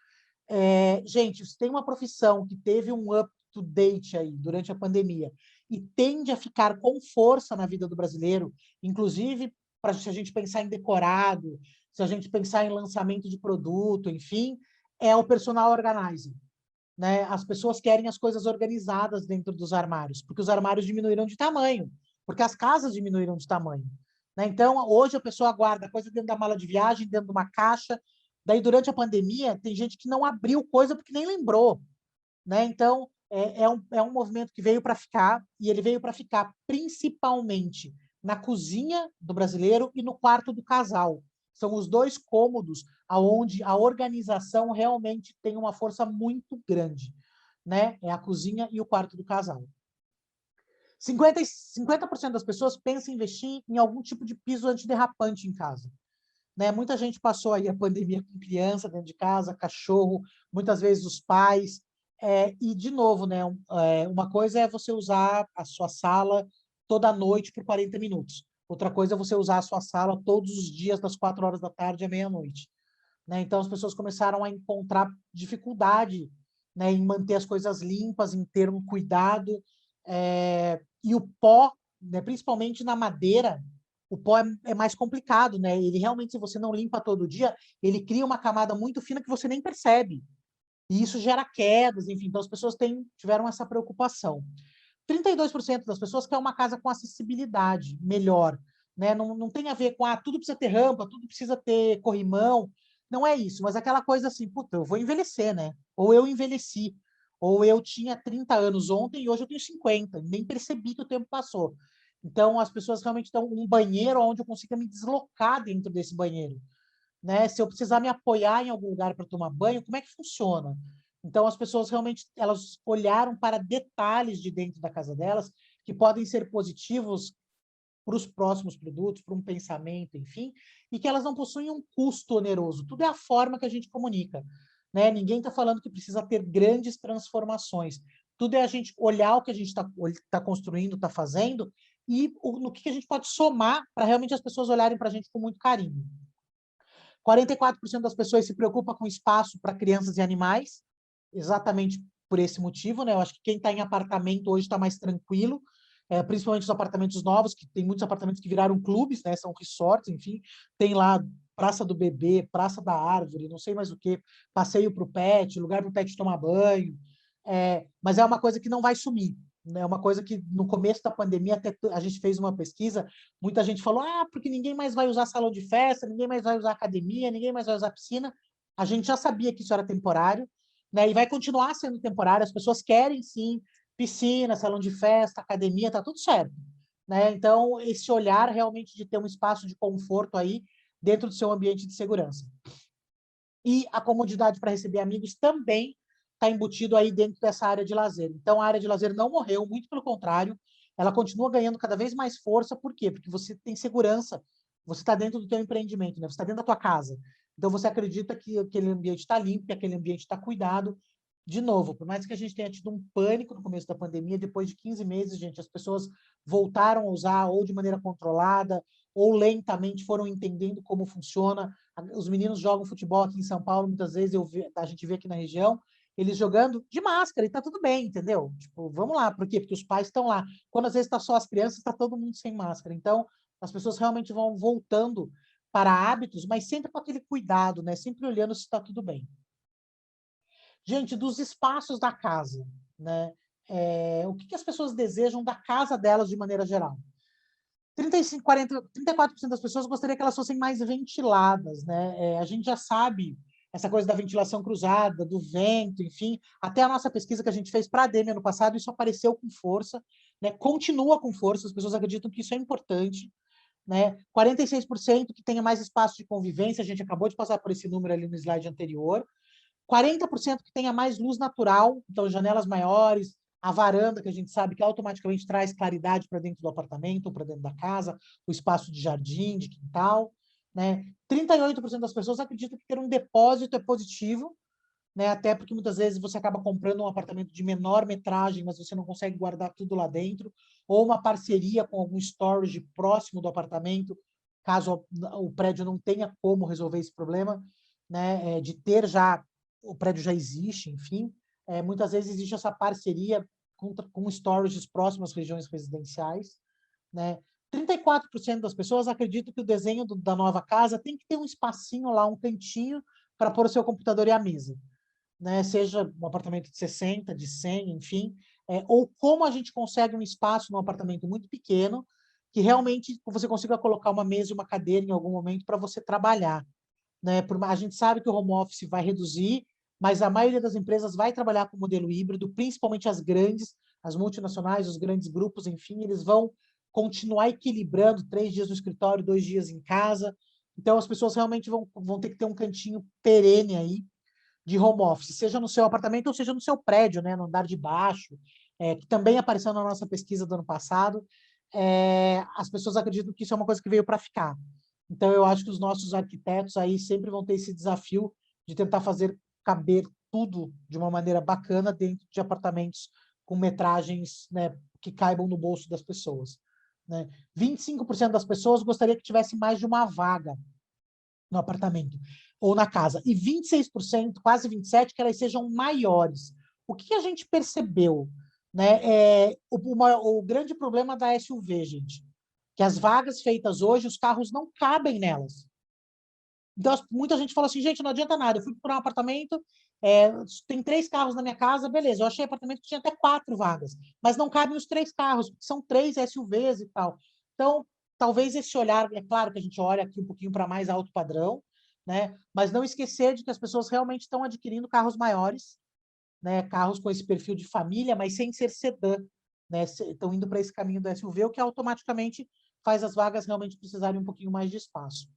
Gente, se tem uma profissão que teve um up-to-date aí durante a pandemia e tende a ficar com força na vida do brasileiro, inclusive se a gente pensar em decorado, se a gente pensar em lançamento de produto, enfim, é o personal organizer, né? As pessoas querem as coisas organizadas dentro dos armários, porque os armários diminuíram de tamanho, porque as casas diminuíram de tamanho, né? Então, hoje a pessoa guarda coisa dentro da mala de viagem, dentro de uma caixa. Daí, durante a pandemia, tem gente que não abriu coisa porque nem lembrou, né? Então, é um movimento que veio para ficar, e ele veio para ficar principalmente na cozinha do brasileiro e no quarto do casal. São os dois cômodos onde a organização realmente tem uma força muito grande, né? É a cozinha e o quarto do casal. 50% das pessoas pensam em investir em algum tipo de piso antiderrapante em casa. Né? Muita gente passou aí a pandemia com criança dentro de casa, cachorro, muitas vezes os pais. E, de novo, né, uma coisa é você usar a sua sala toda noite por 40 minutos. Outra coisa é você usar a sua sala todos os dias, das 4 horas da tarde à meia-noite. Né? Então, as pessoas começaram a encontrar dificuldade, né, em manter as coisas limpas, em ter um cuidado. E o pó, né, principalmente na madeira, o pó é mais complicado, né? Ele realmente, se você não limpa todo dia, ele cria uma camada muito fina que você nem percebe. E isso gera quedas, enfim. Então, as pessoas tiveram essa preocupação. 32% das pessoas querem uma casa com acessibilidade melhor, né? Não tem a ver com, tudo precisa ter rampa, tudo precisa ter corrimão. Não é isso, mas aquela coisa assim, puta, eu vou envelhecer, né? Ou eu envelheci, ou eu tinha 30 anos ontem e hoje eu tenho 50, nem percebi que o tempo passou. Então, as pessoas realmente estão um banheiro onde eu consiga me deslocar dentro desse banheiro, né? Se eu precisar me apoiar em algum lugar para tomar banho, como é que funciona? Então, as pessoas realmente elas olharam para detalhes de dentro da casa delas que podem ser positivos para os próximos produtos, para um pensamento, enfim, e que elas não possuem um custo oneroso. Tudo é a forma que a gente comunica, né? Ninguém está falando que precisa ter grandes transformações. Tudo é a gente olhar o que a gente está construindo, está fazendo, e no que a gente pode somar para realmente as pessoas olharem para a gente com muito carinho. 44% das pessoas se preocupam com espaço para crianças e animais, exatamente por esse motivo, né? Eu acho que quem está em apartamento hoje está mais tranquilo, principalmente os apartamentos novos, que tem muitos apartamentos que viraram clubes, né? São resorts, enfim, tem lá Praça do Bebê, Praça da Árvore, não sei mais o que, passeio para o pet, lugar para o pet tomar banho, mas é uma coisa que não vai sumir, né? É uma coisa que no começo da pandemia até a gente fez uma pesquisa, muita gente falou, porque ninguém mais vai usar salão de festa, ninguém mais vai usar academia, ninguém mais vai usar piscina. A gente já sabia que isso era temporário, né? E vai continuar sendo temporário, as pessoas querem sim piscina, salão de festa, academia, tá tudo certo, né? Então, esse olhar realmente de ter um espaço de conforto aí dentro do seu ambiente de segurança. E a comodidade para receber amigos também está embutido aí dentro dessa área de lazer. Então, a área de lazer não morreu, muito pelo contrário, ela continua ganhando cada vez mais força. Por quê? Porque você tem segurança, você está dentro do teu empreendimento, né? Você está dentro da tua casa. Então, você acredita que aquele ambiente está limpo, que aquele ambiente está cuidado. De novo, por mais que a gente tenha tido um pânico no começo da pandemia, depois de 15 meses, gente, as pessoas voltaram a usar ou de maneira controlada ou lentamente foram entendendo como funciona. Os meninos jogam futebol aqui em São Paulo, muitas vezes a gente vê aqui na região, eles jogando de máscara e tá tudo bem, entendeu? Tipo, vamos lá, por quê? Porque os pais estão lá. Quando às vezes está só as crianças, está todo mundo sem máscara. Então, as pessoas realmente vão voltando para hábitos, mas sempre com aquele cuidado, né? Sempre olhando se está tudo bem. Gente, dos espaços da casa, né? O que as pessoas desejam da casa delas de maneira geral? 35, 40, 34% das pessoas gostariam que elas fossem mais ventiladas, né? A gente já sabe essa coisa da ventilação cruzada, do vento, enfim. Até a nossa pesquisa que a gente fez para a ADEME ano passado, isso apareceu com força, né? Continua com força, as pessoas acreditam que isso é importante, né? 46% que tenha mais espaço de convivência, a gente acabou de passar por esse número ali no slide anterior. 40% que tenha mais luz natural, então janelas maiores, a varanda, que a gente sabe que automaticamente traz claridade para dentro do apartamento, para dentro da casa, o espaço de jardim, de quintal, né? 38% das pessoas acreditam que ter um depósito é positivo, né? Até porque muitas vezes você acaba comprando um apartamento de menor metragem, mas você não consegue guardar tudo lá dentro, ou uma parceria com algum storage próximo do apartamento, caso o prédio não tenha como resolver esse problema, né? De ter já o prédio já existe, enfim, muitas vezes existe essa parceria com storages próximos às regiões residenciais, né? 34% das pessoas acreditam que o desenho da nova casa tem que ter um espacinho lá, um cantinho, para pôr o seu computador e a mesa, né? Seja um apartamento de 60, de 100, enfim, ou como a gente consegue um espaço num apartamento muito pequeno, que realmente você consiga colocar uma mesa e uma cadeira em algum momento para você trabalhar, né? A gente sabe que o home office vai reduzir, mas a maioria das empresas vai trabalhar com modelo híbrido, principalmente as grandes, as multinacionais, os grandes grupos, enfim, eles vão continuar equilibrando 3 dias no escritório, 2 dias em casa. Então, as pessoas realmente vão ter que ter um cantinho perene aí de home office, seja no seu apartamento ou seja no seu prédio, né? No andar de baixo, que também apareceu na nossa pesquisa do ano passado. As pessoas acreditam que isso é uma coisa que veio para ficar. Então, eu acho que os nossos arquitetos aí sempre vão ter esse desafio de tentar fazer caber tudo de uma maneira bacana dentro de apartamentos com metragens, né, que caibam no bolso das pessoas, né? 25% das pessoas gostaria que tivesse mais de uma vaga no apartamento ou na casa. E 26%, quase 27%, que elas sejam maiores. O que a gente percebeu? Né? O grande problema da SUV, gente, que as vagas feitas hoje, os carros não cabem nelas. Então, muita gente fala assim, gente, não adianta nada, eu fui procurar um apartamento, tem 3 carros na minha casa, beleza, eu achei apartamento que tinha até 4 vagas, mas não cabem os 3 carros, porque são 3 SUVs e tal. Então, talvez esse olhar, é claro que a gente olha aqui um pouquinho para mais alto padrão, né? Mas não esquecer de que as pessoas realmente estão adquirindo carros maiores, né? Carros com esse perfil de família, mas sem ser sedã, né? Estão indo para esse caminho do SUV, o que automaticamente faz as vagas realmente precisarem um pouquinho mais de espaço.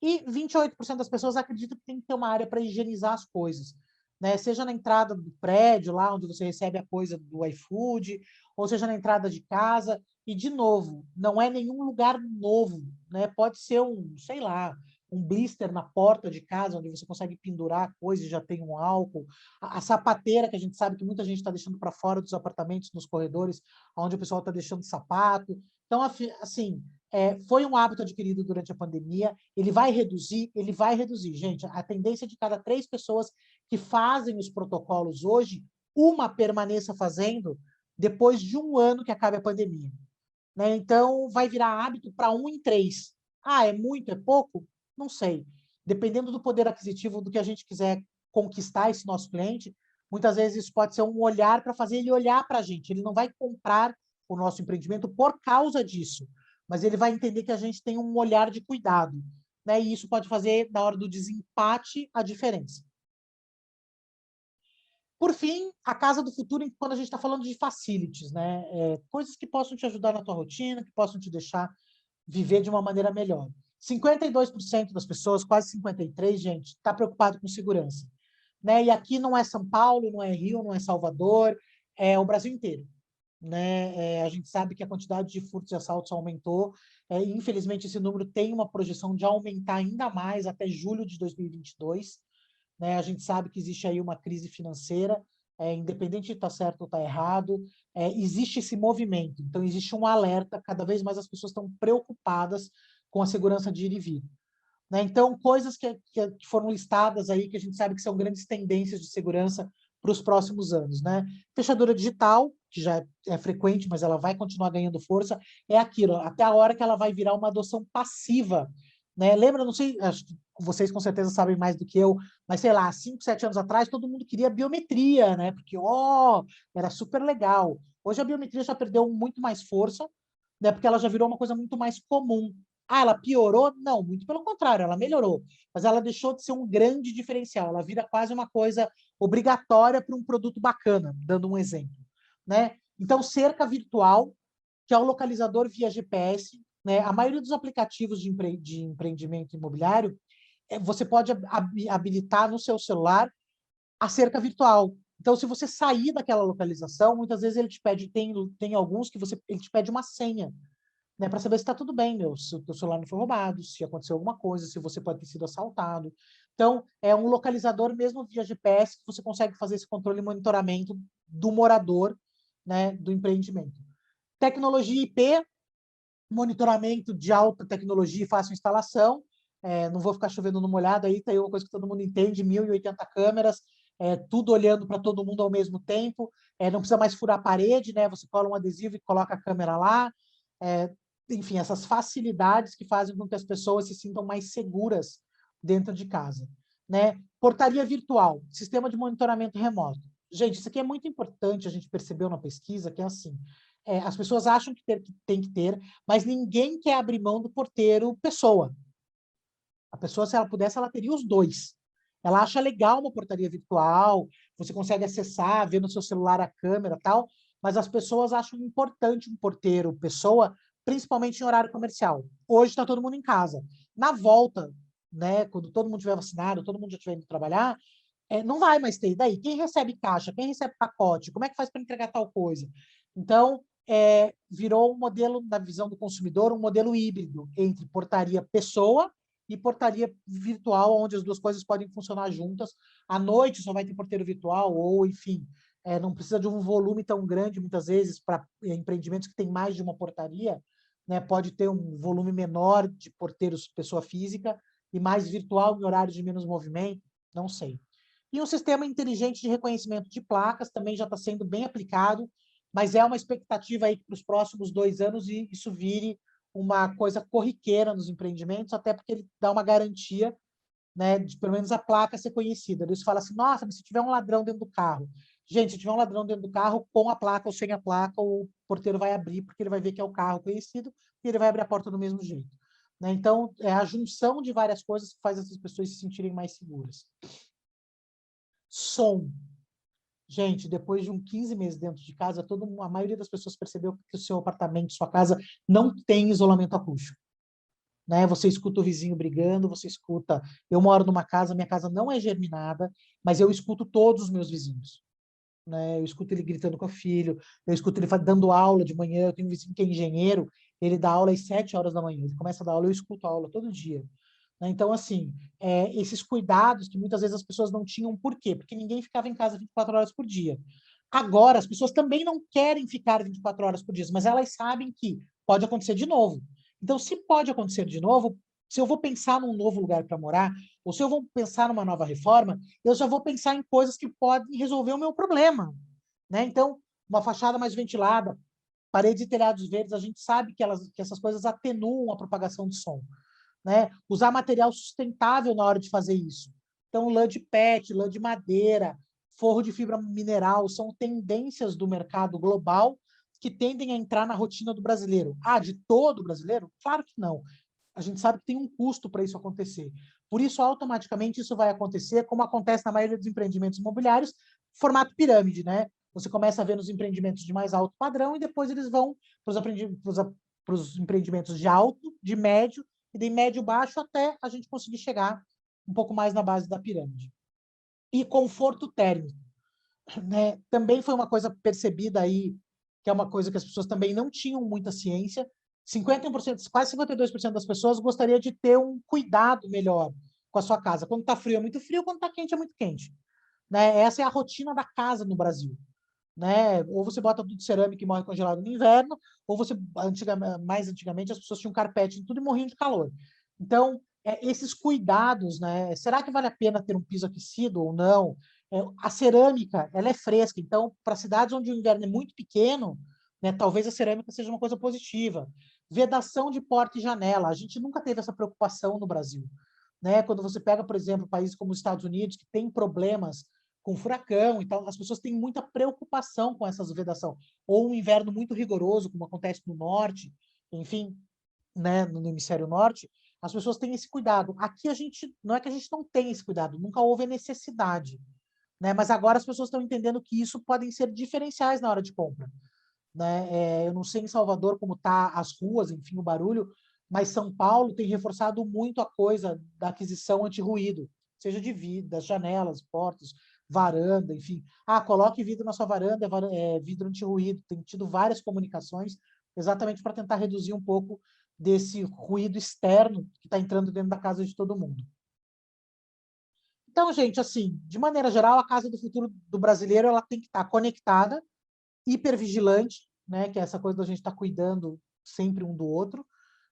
E 28% das pessoas acreditam que tem que ter uma área para higienizar as coisas, né? Seja na entrada do prédio, lá onde você recebe a coisa do iFood, ou seja na entrada de casa. E, de novo, não é nenhum lugar novo, né? Pode ser sei lá, um blister na porta de casa, onde você consegue pendurar a coisa e já tem um álcool. A sapateira, que a gente sabe que muita gente está deixando para fora dos apartamentos, nos corredores, onde o pessoal está deixando sapato. Então, assim, foi um hábito adquirido durante a pandemia, ele vai reduzir, gente. A tendência de cada 3 pessoas que fazem os protocolos hoje, uma permaneça fazendo depois de 1 ano que acabe a pandemia, né? Então, vai virar hábito para 1 em 3. Ah, é muito, é pouco? Não sei. Dependendo do poder aquisitivo do que a gente quiser conquistar esse nosso cliente, muitas vezes isso pode ser um olhar para fazer ele olhar para a gente. Ele não vai comprar o nosso empreendimento por causa disso, mas ele vai entender que a gente tem um olhar de cuidado, né? E isso pode fazer, na hora do desempate, a diferença. Por fim, a casa do futuro, quando a gente está falando de facilities, né? Coisas que possam te ajudar na tua rotina, que possam te deixar viver de uma maneira melhor. 52% das pessoas, quase 53%, gente, está preocupado com segurança, né? E aqui não é São Paulo, não é Rio, não é Salvador, é o Brasil inteiro, né? A gente sabe que a quantidade de furtos e assaltos aumentou, e infelizmente esse número tem uma projeção de aumentar ainda mais até julho de 2022, né? A gente sabe que existe aí uma crise financeira, independente de estar certo ou estar errado, existe esse movimento, então existe um alerta, cada vez mais as pessoas estão preocupadas com a segurança de ir e vir, né? Então, coisas que foram listadas aí, que a gente sabe que são grandes tendências de segurança para os próximos anos, né? Fechadura digital, que já é frequente, mas ela vai continuar ganhando força, é aquilo, até a hora que ela vai virar uma adoção passiva, né? Lembra, não sei, acho que vocês com certeza sabem mais do que eu, mas sei lá, 5, 7 anos atrás, todo mundo queria biometria, né? Porque, era super legal. Hoje a biometria já perdeu muito mais força, né? Porque ela já virou uma coisa muito mais comum. Ah, ela piorou? Não, muito pelo contrário, ela melhorou. Mas ela deixou de ser um grande diferencial. Ela vira quase uma coisa obrigatória para um produto bacana, dando um exemplo, né? Então, cerca virtual, que é o localizador via GPS, né? A maioria dos aplicativos de empreendimento imobiliário, você pode habilitar no seu celular a cerca virtual. Então, se você sair daquela localização, muitas vezes ele te pede, tem alguns que ele te pede uma senha, né, para saber se está tudo bem, se o teu celular não foi roubado, se aconteceu alguma coisa, se você pode ter sido assaltado. Então, é um localizador mesmo via GPS que você consegue fazer esse controle e monitoramento do morador, né, do empreendimento. Tecnologia IP, monitoramento de alta tecnologia e fácil instalação. Não vou ficar chovendo no molhado aí, tá aí uma coisa que todo mundo entende, 1080 câmeras, tudo olhando para todo mundo ao mesmo tempo, não precisa mais furar a parede, né? Você cola um adesivo e coloca a câmera lá. Enfim, essas facilidades que fazem com que as pessoas se sintam mais seguras dentro de casa, né? Portaria virtual, sistema de monitoramento remoto. Gente, isso aqui é muito importante, a gente percebeu na pesquisa que é assim, as pessoas acham que tem que ter, mas ninguém quer abrir mão do porteiro pessoa. A pessoa, se ela pudesse, ela teria os 2. Ela acha legal uma portaria virtual, você consegue acessar, ver no seu celular a câmera e tal, mas as pessoas acham importante um porteiro pessoa, principalmente em horário comercial. Hoje está todo mundo em casa. Na volta, né, quando todo mundo estiver vacinado, todo mundo já estiver indo trabalhar, não vai mais ter. E daí, quem recebe caixa, quem recebe pacote, como é que faz para entregar tal coisa? Então, virou um modelo, na visão do consumidor, um modelo híbrido entre portaria pessoa e portaria virtual, onde as duas coisas podem funcionar juntas. À noite só vai ter porteiro virtual, ou, enfim, não precisa de um volume tão grande, muitas vezes, para empreendimentos que têm mais de uma portaria, né? Pode ter um volume menor de porteiros pessoa física e mais virtual em horários de menos movimento, não sei. E um sistema inteligente de reconhecimento de placas também já está sendo bem aplicado, mas é uma expectativa aí que para os próximos 2 anos isso vire uma coisa corriqueira nos empreendimentos, até porque ele dá uma garantia, né, de pelo menos a placa ser conhecida. Eles falam assim, nossa, mas se tiver um ladrão dentro do carro. Gente, se tiver um ladrão dentro do carro, com a placa ou sem a placa, o porteiro vai abrir, porque ele vai ver que é o carro conhecido, e ele vai abrir a porta do mesmo jeito, né? Então, é a junção de várias coisas que faz essas pessoas se sentirem mais seguras. Som. Gente, depois de 15 meses dentro de casa, a maioria das pessoas percebeu que o seu apartamento, sua casa, não tem isolamento acústico. né? Você escuta o vizinho brigando, você escuta... Eu moro numa casa, minha casa não é germinada, mas eu escuto todos os meus vizinhos, né? Eu escuto ele gritando com o filho, eu escuto ele dando aula de manhã, eu tenho um vizinho que é engenheiro, ele dá aula às 7 horas da manhã, ele começa a dar aula, eu escuto a aula todo dia, né? Então, assim, esses cuidados que muitas vezes as pessoas não tinham, por quê? Porque ninguém ficava em casa 24 horas por dia. Agora, as pessoas também não querem ficar 24 horas por dia, mas elas sabem que pode acontecer de novo. Então, se pode acontecer de novo, se eu vou pensar num novo lugar para morar, ou se eu vou pensar numa nova reforma, eu já vou pensar em coisas que podem resolver o meu problema, né? Então, uma fachada mais ventilada, paredes e telhados verdes, a gente sabe que essas coisas atenuam a propagação de som, né? Usar material sustentável na hora de fazer isso. Então, lã de PET, lã de madeira, forro de fibra mineral, são tendências do mercado global que tendem a entrar na rotina do brasileiro. Ah, de todo brasileiro? Claro que não. A gente sabe que tem um custo para isso acontecer. Por isso, automaticamente, isso vai acontecer, como acontece na maioria dos empreendimentos imobiliários, formato pirâmide, né? Você começa a ver nos empreendimentos de mais alto padrão e depois eles vão para os empreendimentos de alto, de médio e de médio-baixo até a gente conseguir chegar um pouco mais na base da pirâmide. E conforto térmico, né? Também foi uma coisa percebida aí, que é uma coisa que as pessoas também não tinham muita ciência. 51%, quase 52% das pessoas gostaria de ter um cuidado melhor com a sua casa. Quando está frio é muito frio, quando está quente é muito quente, né? Essa é a rotina da casa no Brasil, né? Ou você bota tudo de cerâmica e morre congelado no inverno, ou você, mais antigamente, as pessoas tinham carpete em tudo e morriam de calor. Então, esses cuidados, né? Será que vale a pena ter um piso aquecido ou não? A cerâmica, ela é fresca, então, para cidades onde o inverno é muito pequeno, né, talvez a cerâmica seja uma coisa positiva. Vedação de porta e janela, a gente nunca teve essa preocupação no Brasil, né? Quando você pega, por exemplo, países como os Estados Unidos, que tem problemas com furacão e tal, as pessoas têm muita preocupação com essas vedação. Ou um inverno muito rigoroso, como acontece no norte, enfim, né, no hemisfério norte, as pessoas têm esse cuidado. Aqui a gente, não é que a gente não tem esse cuidado, nunca houve a necessidade, né? Mas agora as pessoas estão entendendo que isso podem ser diferenciais na hora de compra, né? Eu não sei em Salvador como tá as ruas, enfim, o barulho, mas São Paulo tem reforçado muito a coisa da aquisição anti-ruído, seja de vidro, das janelas, portas, varanda, enfim. Ah, coloque vidro na sua varanda, vidro anti-ruído. Tem tido várias comunicações exatamente para tentar reduzir um pouco desse ruído externo que está entrando dentro da casa de todo mundo. Então, gente, assim, de maneira geral, a casa do futuro do brasileiro ela tem que estar conectada, hipervigilante, né, que é essa coisa da gente estar cuidando sempre um do outro,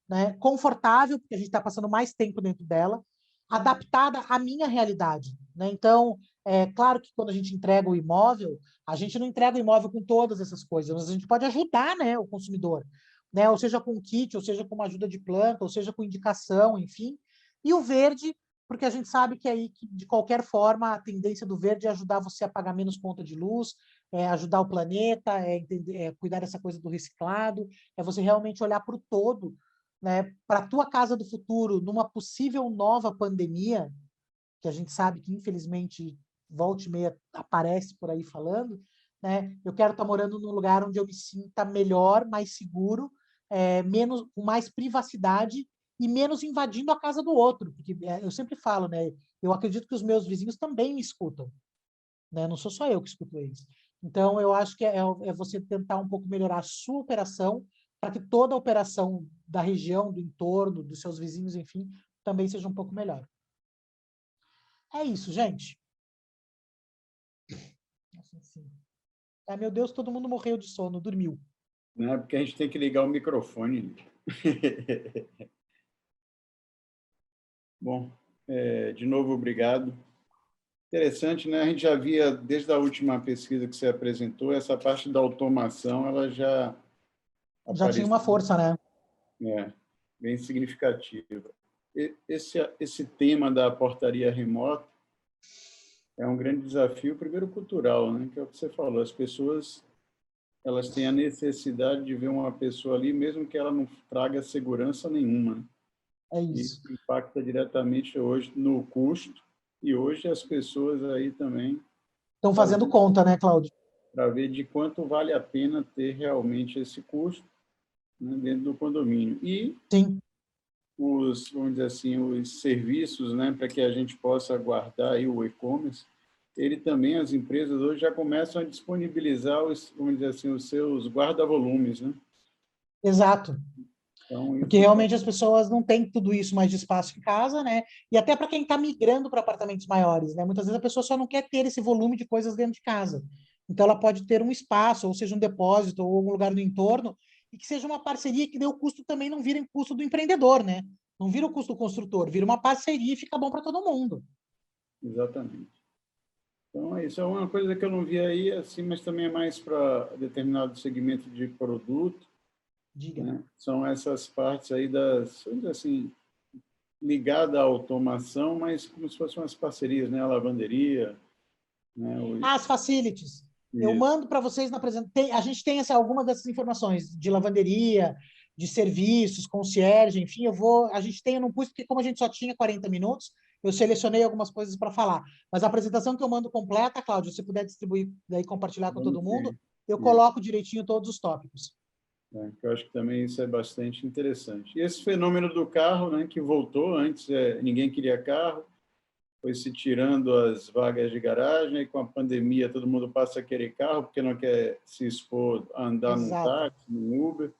né, confortável, porque a gente está passando mais tempo dentro dela, adaptada à minha realidade, né? Então, é claro que quando a gente entrega o imóvel, a gente não entrega o imóvel com todas essas coisas, mas a gente pode ajudar, né, o consumidor, né? Ou seja com kit, ou seja com uma ajuda de planta, ou seja com indicação, enfim. E o verde, porque a gente sabe que aí, de qualquer forma, a tendência do verde é ajudar você a pagar menos conta de luz, ajudar o planeta, cuidar dessa coisa do reciclado, é você realmente olhar para o todo, né, para a tua casa do futuro, numa possível nova pandemia, que a gente sabe que, infelizmente, volta e meia aparece por aí falando, né, eu quero estar morando num lugar onde eu me sinta melhor, mais seguro, menos, com mais privacidade e menos invadindo a casa do outro, porque eu sempre falo, né, eu acredito que os meus vizinhos também me escutam, né, não sou só eu que escuto eles. Então, eu acho que é você tentar um pouco melhorar a sua operação para que toda a operação da região, do entorno, dos seus vizinhos, enfim, também seja um pouco melhor. É isso, gente. Nossa, assim. Ah, meu Deus, todo mundo morreu de sono, dormiu. Não é porque a gente tem que ligar o microfone. Bom, de novo, obrigado. Interessante, né? A gente já via, desde a última pesquisa que você apresentou, essa parte da automação, ela já Já tinha uma força, né? Bem significativa. Esse tema da portaria remota é um grande desafio, primeiro cultural, né? Que é o que você falou, as pessoas elas têm a necessidade de ver uma pessoa ali, mesmo que ela não traga segurança nenhuma, né? É isso. Isso impacta diretamente hoje no custo, e hoje as pessoas aí também estão fazendo conta, né, Cláudio? Para ver de quanto vale a pena ter realmente esse custo, né, dentro do condomínio. Sim. vamos dizer assim, os serviços, né, para que a gente possa guardar aí o e-commerce, ele também, as empresas hoje já começam a disponibilizar, vamos dizer assim, os seus guarda-volumes, né? Exato. Então, Porque isso realmente as pessoas não têm tudo isso mais de espaço em casa, né? E até para quem está migrando para apartamentos maiores, né? Muitas vezes a pessoa só não quer ter esse volume de coisas dentro de casa. Então ela pode ter um espaço, ou seja, um depósito, ou algum lugar no entorno, e que seja uma parceria que dê o custo também não vira custo do empreendedor, né? Não vira o custo do construtor, vira uma parceria e fica bom para todo mundo. exatamente. Então, isso é uma coisa que eu não vi aí, assim, mas também é mais para determinado segmento de produto, Diga. né? São essas partes aí das, vamos dizer assim, ligada à automação, mas como se fossem umas parcerias, né? A lavanderia, né? As facilities. Eu Isso. mando para vocês na apresentação. A gente tem algumas dessas informações de lavanderia, de serviços, concierge, enfim, a gente tem, eu não pus, porque como a gente só tinha 40 minutos, eu selecionei algumas coisas para falar. Mas a apresentação que eu mando completa, Cláudio, se você puder distribuir, daí compartilhar com todo Vamos mundo, ver. eu Isso. coloco direitinho todos os tópicos. Que eu acho que também isso é bastante interessante. E esse fenômeno do carro, né, que voltou, antes ninguém queria carro, foi se tirando as vagas de garagem, e com a pandemia todo mundo passa a querer carro, porque não quer se expor a andar num Exato. táxi, num Uber,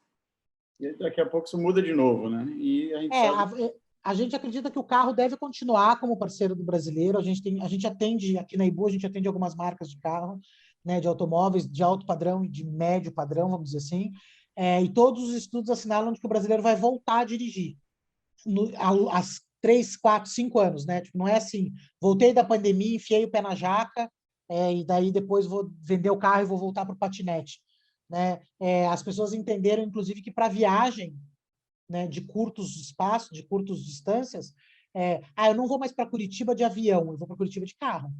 e daqui a pouco isso muda de novo, né? E a gente É, sabe... a gente acredita que o carro deve continuar como parceiro do brasileiro. A gente atende, aqui na Ibu, a gente atende algumas marcas de carro, né, de automóveis de alto padrão e de médio padrão, vamos dizer assim. E todos os estudos assinalam de que o brasileiro vai voltar a dirigir às 3, 4, 5 anos, né? Tipo, não é assim, voltei da pandemia, enfiei o pé na jaca, e daí depois vou vender o carro e vou voltar para o patinete, né? As pessoas entenderam, inclusive, que para viagem, né, de curtos espaços, de curtas distâncias, eu não vou mais para Curitiba de avião, eu vou para Curitiba de carro.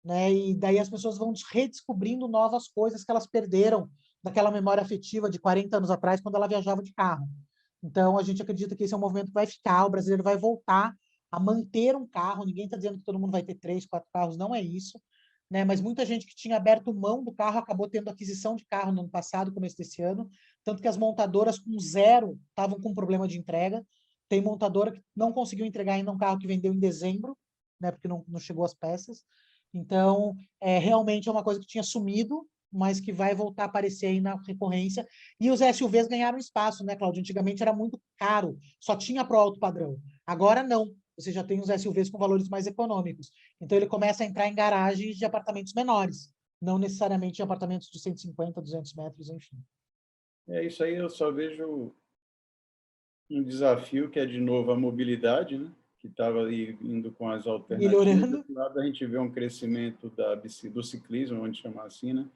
Né? E daí as pessoas vão redescobrindo novas coisas que elas perderam daquela memória afetiva de 40 anos atrás, quando ela viajava de carro. Então, a gente acredita que esse é um movimento que vai ficar, o brasileiro vai voltar a manter um carro, ninguém está dizendo que todo mundo vai ter 3, 4 carros, não é isso, né? Mas muita gente que tinha aberto mão do carro acabou tendo aquisição de carro no ano passado, começo desse ano, tanto que as montadoras com zero estavam com problema de entrega. Tem montadora que não conseguiu entregar ainda um carro que vendeu em dezembro, né? Porque não chegou as peças. Então, realmente é uma coisa que tinha sumido, mas que vai voltar a aparecer aí na recorrência. E os SUVs ganharam espaço, né, Cláudio? Antigamente era muito caro, só tinha para o alto padrão. Agora não. Você já tem os SUVs com valores mais econômicos. Então, ele começa a entrar em garagens de apartamentos menores, não necessariamente em apartamentos de 150, 200 metros, enfim. Isso aí eu só vejo um desafio que é, de novo, a mobilidade, né? Que estava indo com as alternativas. Do Melhorando. outro lado, a gente vê um crescimento do ciclismo, vamos chamar assim, né?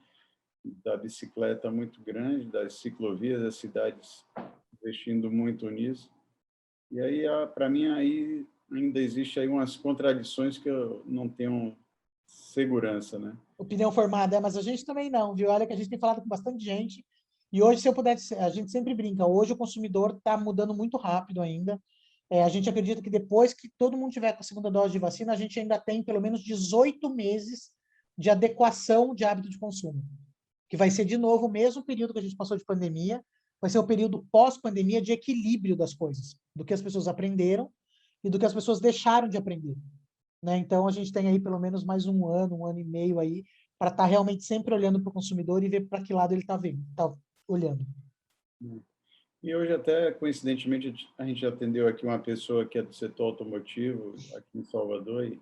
Da bicicleta muito grande, das ciclovias, das cidades investindo muito nisso. E aí, para mim, aí ainda existe aí umas contradições que eu não tenho segurança, né? Opinião formada, mas a gente também não, viu? Olha que a gente tem falado com bastante gente, e hoje, se eu pudesse, a gente sempre brinca, hoje o consumidor está mudando muito rápido ainda. A gente acredita que depois que todo mundo tiver com a segunda dose de vacina, a gente ainda tem pelo menos 18 meses de adequação de hábito de consumo, que vai ser, de novo, o mesmo período que a gente passou de pandemia, vai ser o período pós-pandemia de equilíbrio das coisas, do que as pessoas aprenderam e do que as pessoas deixaram de aprender. Né? Então, a gente tem aí pelo menos mais um ano e meio aí, para estar realmente sempre olhando para o consumidor e ver para que lado ele está vendo, está olhando. E hoje, até coincidentemente, a gente atendeu aqui uma pessoa que é do setor automotivo, aqui em Salvador, e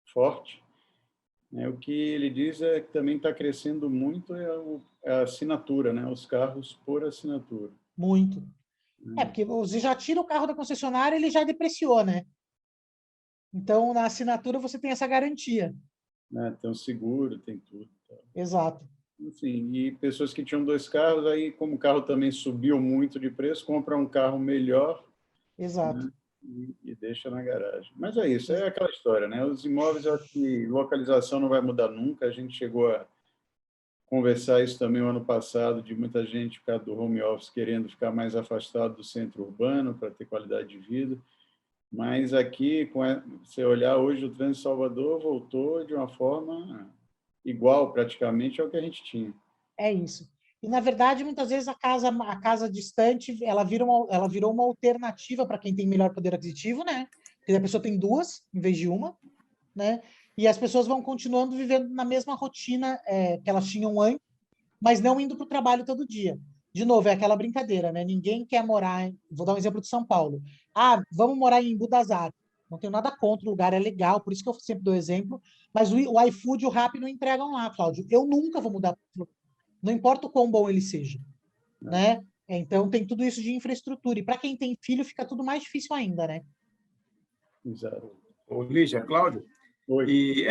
forte. O que ele diz é que também está crescendo muito a assinatura, né? Os carros por assinatura. Muito. Porque você já tira o carro da concessionária, ele já depreciou, né? Então, na assinatura, você tem essa garantia. Tem o seguro, tem tudo. Exato. Enfim, e pessoas que tinham 2 carros, aí, como o carro também subiu muito de preço, compram um carro melhor, Exato. né? E deixa na garagem. Mas é isso, é aquela história, né? Os imóveis, eu acho que localização não vai mudar nunca. A gente chegou a conversar isso também o ano passado, de muita gente, por causa do home office, querendo ficar mais afastado do centro urbano para ter qualidade de vida. Mas aqui, você olhar hoje, o trânsito de Salvador voltou de uma forma igual, praticamente, ao que a gente tinha. É isso. E, na verdade, muitas vezes a casa distante, ela virou uma alternativa para quem tem melhor poder aquisitivo, né? Porque a pessoa tem duas, em vez de uma, né? E as pessoas vão continuando vivendo na mesma rotina que elas tinham antes, mas não indo para o trabalho todo dia. De novo, é aquela brincadeira, né? Ninguém quer morar... Vou dar um exemplo de São Paulo. Ah, vamos morar em Budas Artes. Não tenho nada contra, o lugar é legal, por isso que eu sempre dou exemplo. Mas o iFood e o Rappi não entregam lá, Cláudio. Eu nunca vou mudar. Não importa o quão bom ele seja, né? Então, tem tudo isso de infraestrutura. E para quem tem filho, fica tudo mais difícil ainda, né? Exato. Ô, Lígia, Cláudio, Oi. e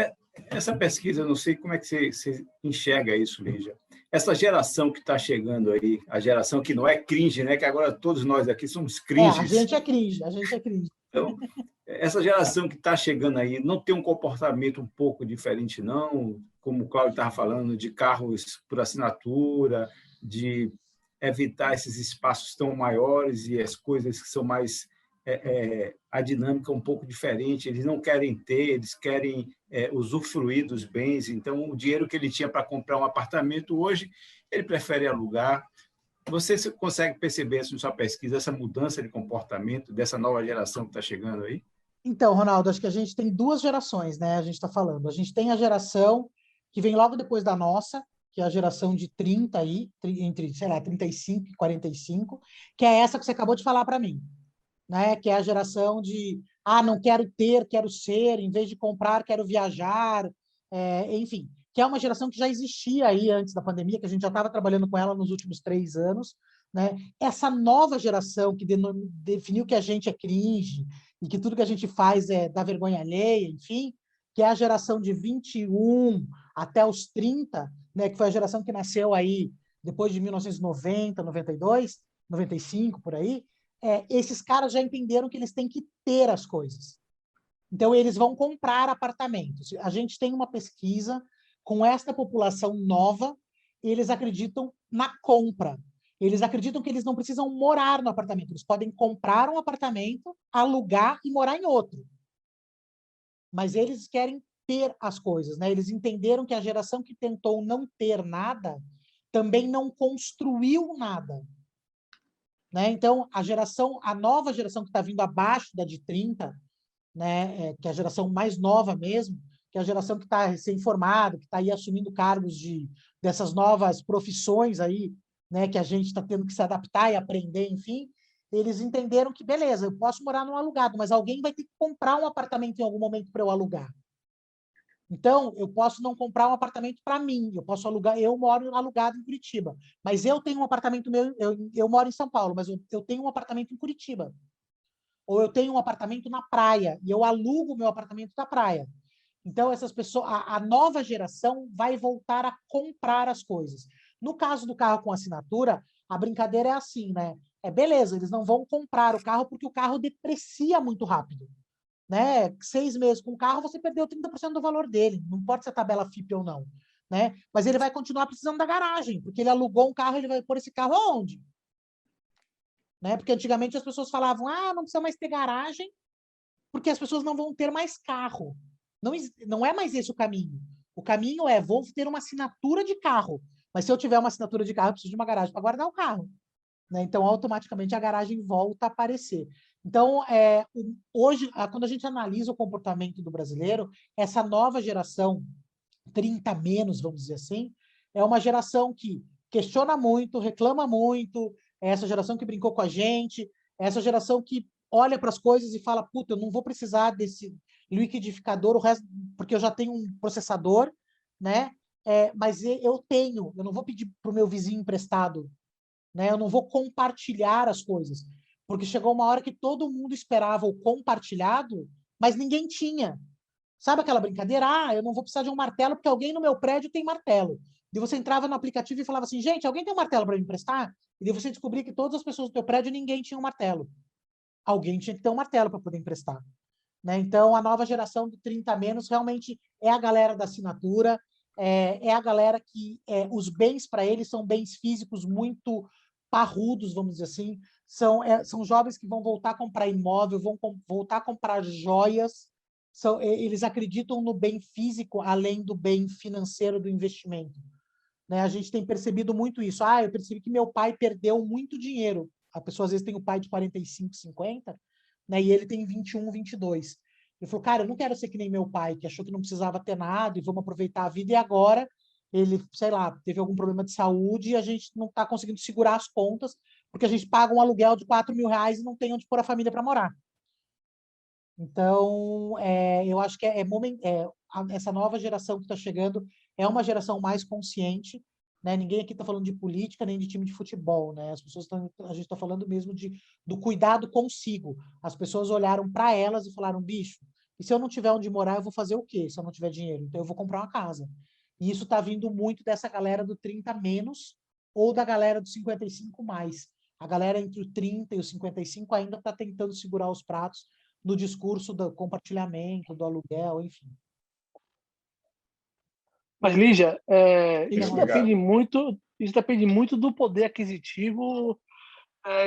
essa pesquisa, eu não sei como é que você enxerga isso, Lígia. Essa geração que está chegando aí, a geração que não é cringe, né? Que agora todos nós aqui somos cringes. A gente é cringe, a gente é cringe. Então, essa geração que está chegando aí não tem um comportamento um pouco diferente, não? Como o Cláudio estava falando, de carros por assinatura, de evitar esses espaços tão maiores e as coisas que são mais... a dinâmica é um pouco diferente, eles não querem ter, eles querem usufruir dos bens, então o dinheiro que ele tinha para comprar um apartamento hoje, ele prefere alugar. Você consegue perceber isso na sua pesquisa, essa mudança de comportamento dessa nova geração que está chegando aí? Então, Ronaldo, acho que a gente tem duas gerações, né? A gente está falando. A gente tem a geração que vem logo depois da nossa, que é a geração de 30 aí, entre, sei lá, 35 e 45, que é essa que você acabou de falar para mim, né? Que é a geração de, não quero ter, quero ser, em vez de comprar, quero viajar, enfim, que é uma geração que já existia aí antes da pandemia, que a gente já estava trabalhando com ela nos últimos 3 anos, né? Essa nova geração que definiu que a gente é cringe e que tudo que a gente faz é dar vergonha alheia, enfim, que é a geração de 21 até os 30, né? Que foi a geração que nasceu aí depois de 1990, 92, 95, por aí. Esses caras já entenderam que eles têm que ter as coisas. Então, eles vão comprar apartamentos. A gente tem uma pesquisa com esta população nova, eles acreditam na compra. Eles acreditam que eles não precisam morar no apartamento, eles podem comprar um apartamento, alugar e morar em outro. Mas eles querem ter as coisas, né? Eles entenderam que a geração que tentou não ter nada também não construiu nada. Né? Então, a nova geração que está vindo abaixo da de 30, né? Que é a geração mais nova mesmo, que é a geração que está recém-formada, que está aí assumindo cargos dessas novas profissões aí, né? Que a gente está tendo que se adaptar e aprender, enfim, eles entenderam que, beleza, eu posso morar num alugado, mas alguém vai ter que comprar um apartamento em algum momento para eu alugar. Então, eu posso não comprar um apartamento para mim, eu posso alugar, eu moro alugado em Curitiba, mas eu tenho um apartamento meu, eu moro em São Paulo, mas eu tenho um apartamento em Curitiba. Ou eu tenho um apartamento na praia, e eu alugo o meu apartamento da praia. Então, essas pessoas, a nova geração vai voltar a comprar as coisas. No caso do carro com assinatura, a brincadeira é assim, né? Beleza, eles não vão comprar o carro porque o carro deprecia muito rápido. Né? 6 meses com o carro, você perdeu 30% do valor dele, não importa se a tabela FIP ou não, né? Mas ele vai continuar precisando da garagem, porque ele alugou um carro, ele vai pôr esse carro aonde? Né? Porque antigamente as pessoas falavam, não precisa mais ter garagem, porque as pessoas não vão ter mais carro. Não é mais esse o caminho. O caminho é, vou ter uma assinatura de carro, mas se eu tiver uma assinatura de carro, eu preciso de uma garagem para guardar o carro. Né? Então, automaticamente, a garagem volta a aparecer. Então, hoje, quando a gente analisa o comportamento do brasileiro, essa nova geração, 30 menos, vamos dizer assim, é uma geração que questiona muito, reclama muito, é essa geração que brincou com a gente, é essa geração que olha para as coisas e fala, puta, eu não vou precisar desse liquidificador, o resto, porque eu já tenho um processador, né? Mas eu não vou pedir para o meu vizinho emprestado, né? Eu não vou compartilhar as coisas. Porque chegou uma hora que todo mundo esperava o compartilhado, mas ninguém tinha. Sabe aquela brincadeira? Eu não vou precisar de um martelo porque alguém no meu prédio tem martelo. E você entrava no aplicativo e falava assim, gente, alguém tem um martelo para me emprestar? E daí você descobria que todas as pessoas do teu prédio, ninguém tinha um martelo. Alguém tinha que ter um martelo para poder emprestar. Né? Então, a nova geração do 30 menos realmente é a galera da assinatura, é a galera que os bens para eles são bens físicos muito parrudos, vamos dizer assim, são jovens que vão voltar a comprar imóvel, vão voltar a comprar joias, eles acreditam no bem físico além do bem financeiro do investimento. né? A gente tem percebido muito isso. Ah, eu percebi que meu pai perdeu muito dinheiro. A pessoa às vezes tem o pai de 45, 50, né? E ele tem 21, 22. Ele falou, cara, eu não quero ser que nem meu pai, que achou que não precisava ter nada e vamos aproveitar a vida, e agora ele, sei lá, teve algum problema de saúde e a gente não está conseguindo segurar as contas, porque a gente paga um aluguel de R$ 4.000 e não tem onde pôr a família para morar. Então, eu acho que essa nova geração que está chegando é uma geração mais consciente, né? Ninguém aqui está falando de política nem de time de futebol, né? A gente está falando mesmo do cuidado consigo. As pessoas olharam para elas e falaram, bicho, e se eu não tiver onde morar, eu vou fazer o quê se eu não tiver dinheiro? Então, eu vou comprar uma casa. E isso está vindo muito dessa galera do 30 menos ou da galera do 55 mais. A galera entre o 30 e o 55 ainda está tentando segurar os pratos no discurso do compartilhamento, do aluguel, enfim. Mas, Lígia, Diga, isso depende muito do poder aquisitivo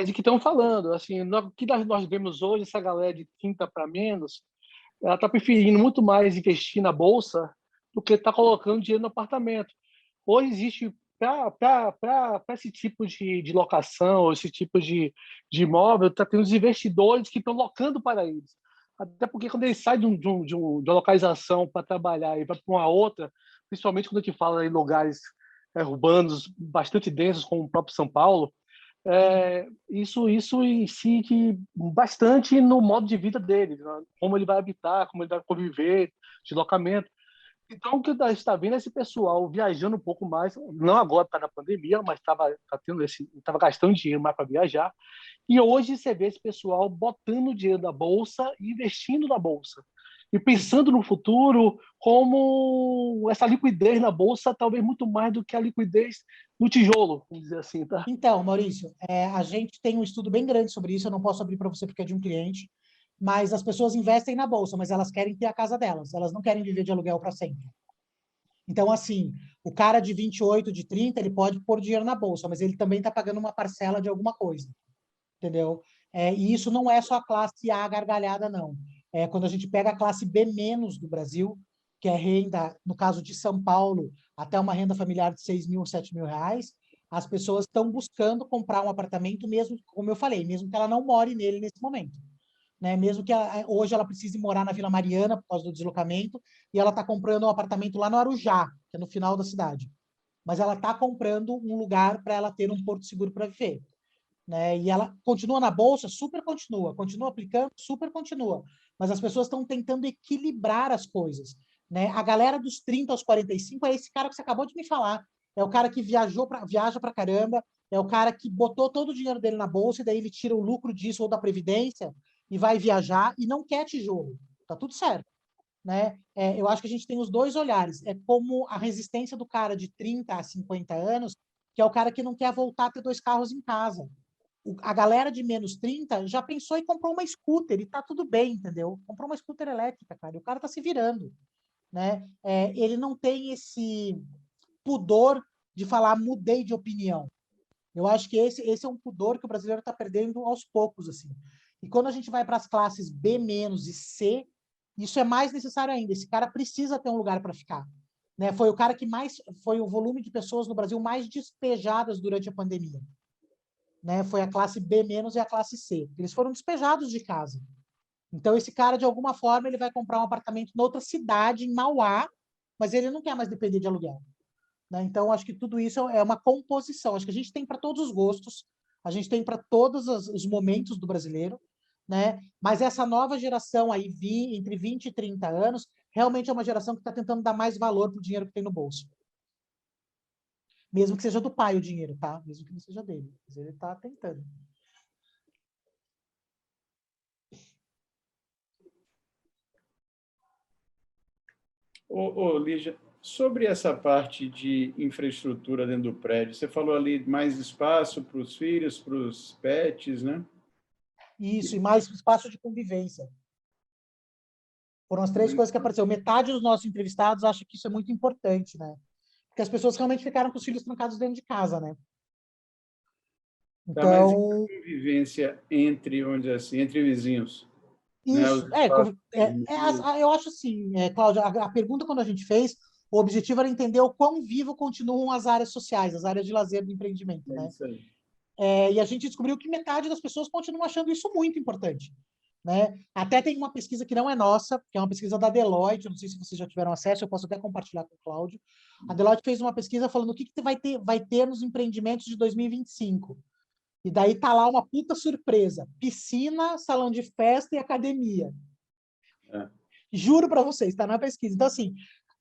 de que estão falando. Assim, o que nós vemos hoje, essa galera de 30 para menos, ela está preferindo muito mais investir na bolsa do que está colocando dinheiro no apartamento. Hoje existe, para esse tipo de locação, esse tipo de imóvel, está tendo os investidores que estão locando para eles. Até porque quando eles saem de uma localização para trabalhar e vai para uma outra, principalmente quando a gente fala em lugares urbanos bastante densos, como o próprio São Paulo, isso incide bastante no modo de vida dele, né? Como ele vai habitar, como ele vai conviver, deslocamento. Então, o que a gente está vendo é esse pessoal viajando um pouco mais, não agora está na pandemia, mas estava gastando dinheiro mais para viajar. E hoje você vê esse pessoal botando dinheiro na bolsa e investindo na bolsa. E pensando no futuro como essa liquidez na bolsa, talvez muito mais do que a liquidez no tijolo, vamos dizer assim, tá? Então, Maurício, a gente tem um estudo bem grande sobre isso, eu não posso abrir para você porque é de um cliente, mas as pessoas investem na bolsa, mas elas querem ter a casa delas, elas não querem viver de aluguel para sempre. Então, assim, o cara de 28, de 30, ele pode pôr dinheiro na bolsa, mas ele também está pagando uma parcela de alguma coisa, entendeu? E isso não é só a classe A gargalhada, não. Quando a gente pega a classe B- do Brasil, que é renda, no caso de São Paulo, até uma renda familiar de 6 mil, 7 mil reais, as pessoas estão buscando comprar um apartamento, mesmo, como eu falei, mesmo que ela não more nele nesse momento. Né? Mesmo que hoje ela precise morar na Vila Mariana por causa do deslocamento, e ela está comprando um apartamento lá no Arujá, que é no final da cidade. Mas ela está comprando um lugar para ela ter um porto seguro para viver. Né? E ela continua na bolsa, super continua aplicando, super continua. Mas as pessoas estão tentando equilibrar as coisas. Né? A galera dos 30 aos 45 é esse cara que você acabou de me falar. É o cara que viaja para caramba, é o cara que botou todo o dinheiro dele na bolsa e daí ele tira o lucro disso ou da previdência e vai viajar e não quer tijolo. Tá tudo certo. Né? Eu acho que a gente tem os dois olhares. É como a resistência do cara de 30 a 50 anos, que é o cara que não quer voltar a ter 2 carros em casa. A galera de menos 30 já pensou e comprou uma scooter e tá tudo bem, entendeu? Comprou uma scooter elétrica, cara, e o cara tá se virando, né? Ele não tem esse pudor de falar mudei de opinião. Eu acho que esse é um pudor que o brasileiro está perdendo aos poucos, assim. E quando a gente vai para as classes B- e C, isso é mais necessário ainda. Esse cara precisa ter um lugar para ficar. Né? Foi o volume de pessoas no Brasil mais despejadas durante a pandemia. Né? Foi a classe B- e a classe C. Eles foram despejados de casa. Então, esse cara, de alguma forma, ele vai comprar um apartamento em outra cidade, em Mauá, mas ele não quer mais depender de aluguel. Né? Então, acho que tudo isso é uma composição. Acho que a gente tem para todos os gostos, a gente tem para todos os momentos do brasileiro, né? Mas essa nova geração aí, entre 20 e 30 anos, realmente é uma geração que está tentando dar mais valor para o dinheiro que tem no bolso. Mesmo que seja do pai o dinheiro, tá? Mesmo que não seja dele. Mas ele está tentando. Lígia, sobre essa parte de infraestrutura dentro do prédio, você falou ali mais espaço para os filhos, para os pets, né? Isso, e mais espaço de convivência. Foram as 3 coisas que apareceram. Metade dos nossos entrevistados acha que isso é muito importante, né? Porque as pessoas realmente ficaram com os filhos trancados dentro de casa, né? Tá, mas e Então, a convivência entre, onde assim, entre vizinhos? Né? Os isso. espaços. Eu acho assim, Cláudia, a pergunta quando a gente fez, O objetivo era entender o quão vivo continuam as áreas sociais, as áreas de lazer do empreendimento, É né? isso aí. E a gente descobriu que metade das pessoas continuam achando isso muito importante, né? Até tem uma pesquisa que não é nossa, que é uma pesquisa da Deloitte, eu não sei se vocês já tiveram acesso, eu posso até compartilhar com o Cláudio. A Deloitte fez uma pesquisa falando o que vai ter nos empreendimentos de 2025. E daí tá lá uma puta surpresa: piscina, salão de festa e academia. É. Juro para vocês, está na pesquisa. Então, assim,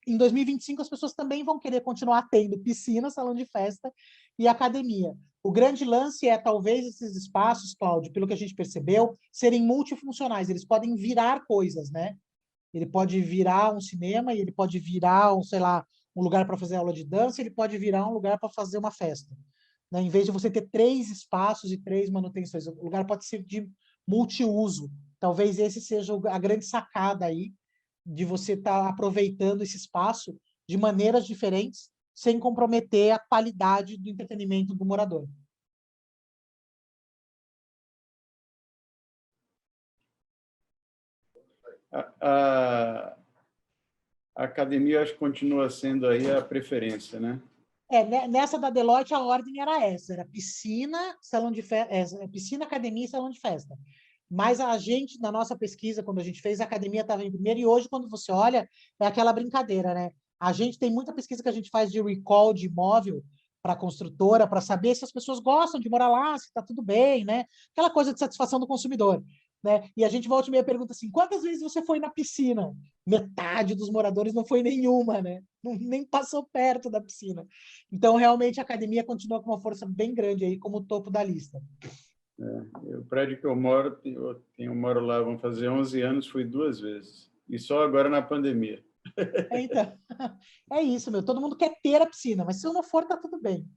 em 2025 as pessoas também vão querer continuar tendo piscina, salão de festa e academia. O grande lance é, talvez, esses espaços, Cláudio, pelo que a gente percebeu, serem multifuncionais. Eles podem virar coisas, né? Ele pode virar um cinema, e ele pode virar, sei lá, um lugar para fazer aula de dança, ele pode virar um lugar para fazer uma festa. Né? Em vez de você ter 3 espaços e 3 manutenções, o lugar pode ser de multiuso. Talvez esse seja a grande sacada aí, de você estar aproveitando esse espaço de maneiras diferentes, sem comprometer a qualidade do entretenimento do morador. A academia, acho que continua sendo aí a preferência, né? Nessa da Deloitte, a ordem era essa: era piscina, salão de festa, piscina, academia e salão de festa. Mas a gente, na nossa pesquisa, quando a gente fez, a academia estava em primeiro, e hoje, quando você olha, é aquela brincadeira, né? A gente tem muita pesquisa que a gente faz de recall de imóvel para a construtora, para saber se as pessoas gostam de morar lá, se está tudo bem, né? Aquela coisa de satisfação do consumidor, né? E a gente volta e meia pergunta assim: quantas vezes você foi na piscina? Metade dos moradores não foi nenhuma, né? Nem passou perto da piscina. Então, realmente, a academia continua com uma força bem grande aí, como o topo da lista. O prédio que eu moro lá, vão fazer 11 anos, fui 2 vezes. E só agora na pandemia. Então, é isso, meu. Todo mundo quer ter a piscina, mas se eu não for, tá tudo bem.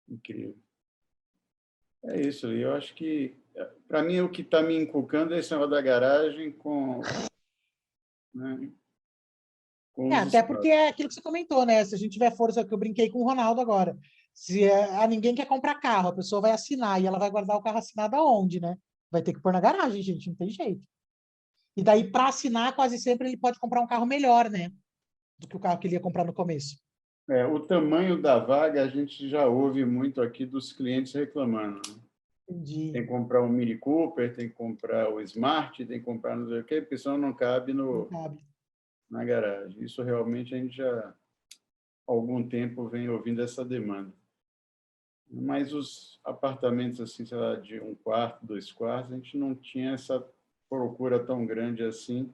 Incrível. É isso. E eu acho que, para mim, o que está me inculcando é esse negócio da garagem com... Né, com os Até porque espaços. é aquilo que você comentou, né? Se a gente tiver força, que eu brinquei com o Ronaldo agora. Se ninguém quer comprar carro, a pessoa vai assinar e ela vai guardar o carro assinado aonde, né? Vai ter que pôr na garagem, gente, não tem jeito. E daí, para assinar, quase sempre ele pode comprar um carro melhor, né? Do que o carro que ele ia comprar no começo. O tamanho da vaga a gente já ouve muito aqui dos clientes reclamando. Né? Entendi. Tem que comprar um Mini Cooper, tem que comprar o Smart, tem que comprar não sei o quê, porque senão não cabe na garagem. Isso realmente a gente já há algum tempo vem ouvindo essa demanda. Mas os apartamentos assim, sei lá, de 1 quarto, 2 quartos, a gente não tinha essa procura tão grande assim